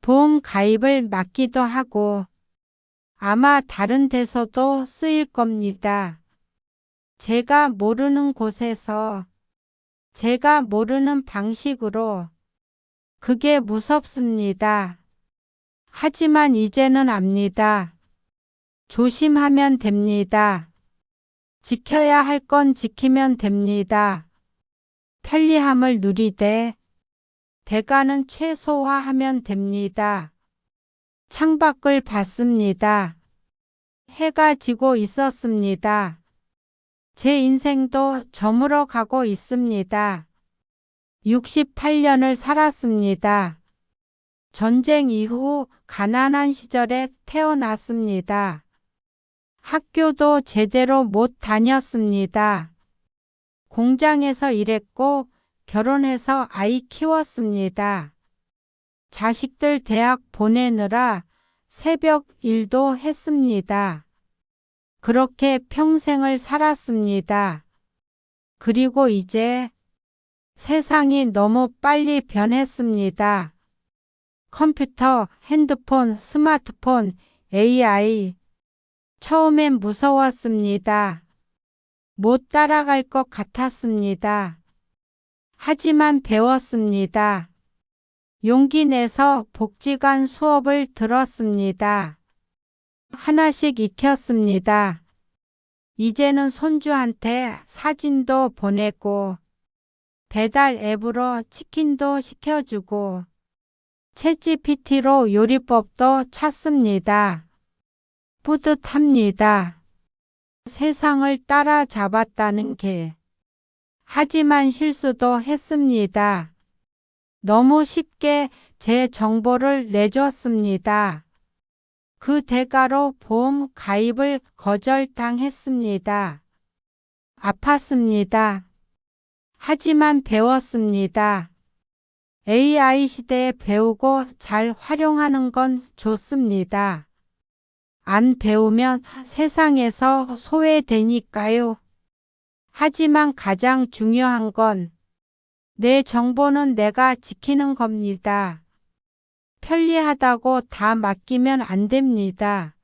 보험 가입을 막기도 하고 아마 다른 데서도 쓰일 겁니다. 제가 모르는 곳에서 제가 모르는 방식으로. 그게 무섭습니다. 하지만 이제는 압니다. 조심하면 됩니다. 지켜야 할 건 지키면 됩니다. 편리함을 누리되 대가는 최소화하면 됩니다. 창밖을 봤습니다. 해가 지고 있었습니다. 제 인생도 저물어 가고 있습니다. 68년을 살았습니다. 전쟁 이후 가난한 시절에 태어났습니다. 학교도 제대로 못 다녔습니다. 공장에서 일했고 결혼해서 아이 키웠습니다. 자식들 대학 보내느라 새벽 일도 했습니다. 그렇게 평생을 살았습니다. 그리고 이제 세상이 너무 빨리 변했습니다. 컴퓨터, 핸드폰, 스마트폰, AI. 처음엔 무서웠습니다. 못 따라갈 것 같았습니다. 하지만 배웠습니다. 용기 내서 복지관 수업을 들었습니다. 하나씩 익혔습니다. 이제는 손주한테 사진도 보내고 배달 앱으로 치킨도 시켜주고 챗GPT로 요리법도 찾습니다. 뿌듯합니다. 세상을 따라잡았다는 게. 하지만 실수도 했습니다. 너무 쉽게 제 정보를 내줬습니다. 그 대가로 보험 가입을 거절당했습니다. 아팠습니다. 하지만 배웠습니다. AI 시대에 배우고 잘 활용하는 건 좋습니다. 안 배우면 세상에서 소외되니까요. 하지만 가장 중요한 건 내 정보는 내가 지키는 겁니다. 편리하다고 다 맡기면 안 됩니다.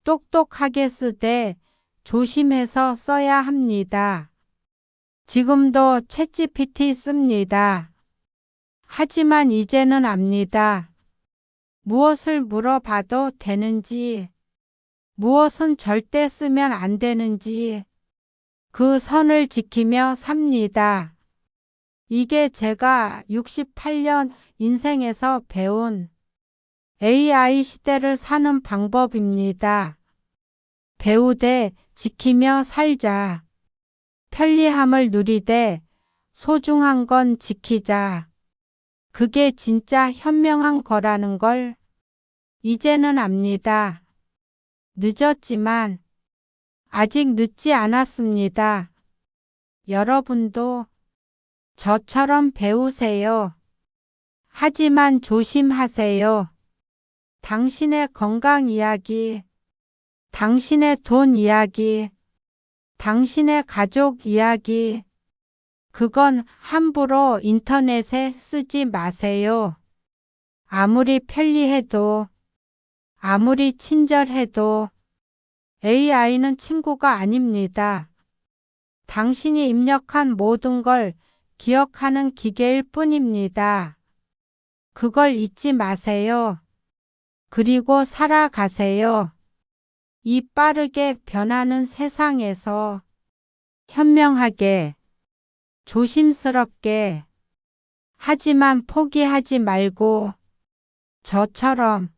똑똑하게 쓰되 조심해서 써야 합니다. 지금도 챗GPT 씁니다. 하지만 이제는 압니다. 무엇을 물어봐도 되는지, 무엇은 절대 쓰면 안 되는지 그 선을 지키며 삽니다. 이게 제가 68년 인생에서 배운 AI 시대를 사는 방법입니다. 배우되 지키며 살자. 편리함을 누리되 소중한 건 지키자. 그게 진짜 현명한 거라는 걸 이제는 압니다. 늦었지만 아직 늦지 않았습니다. 여러분도 저처럼 배우세요. 하지만 조심하세요. 당신의 건강 이야기, 당신의 돈 이야기, 당신의 가족 이야기, 그건 함부로 인터넷에 쓰지 마세요. 아무리 편리해도, 아무리 친절해도 AI는 친구가 아닙니다. 당신이 입력한 모든 걸 기억하는 기계일 뿐입니다. 그걸 잊지 마세요. 그리고 살아가세요. 이 빠르게 변하는 세상에서 현명하게, 조심스럽게, 하지만 포기하지 말고 저처럼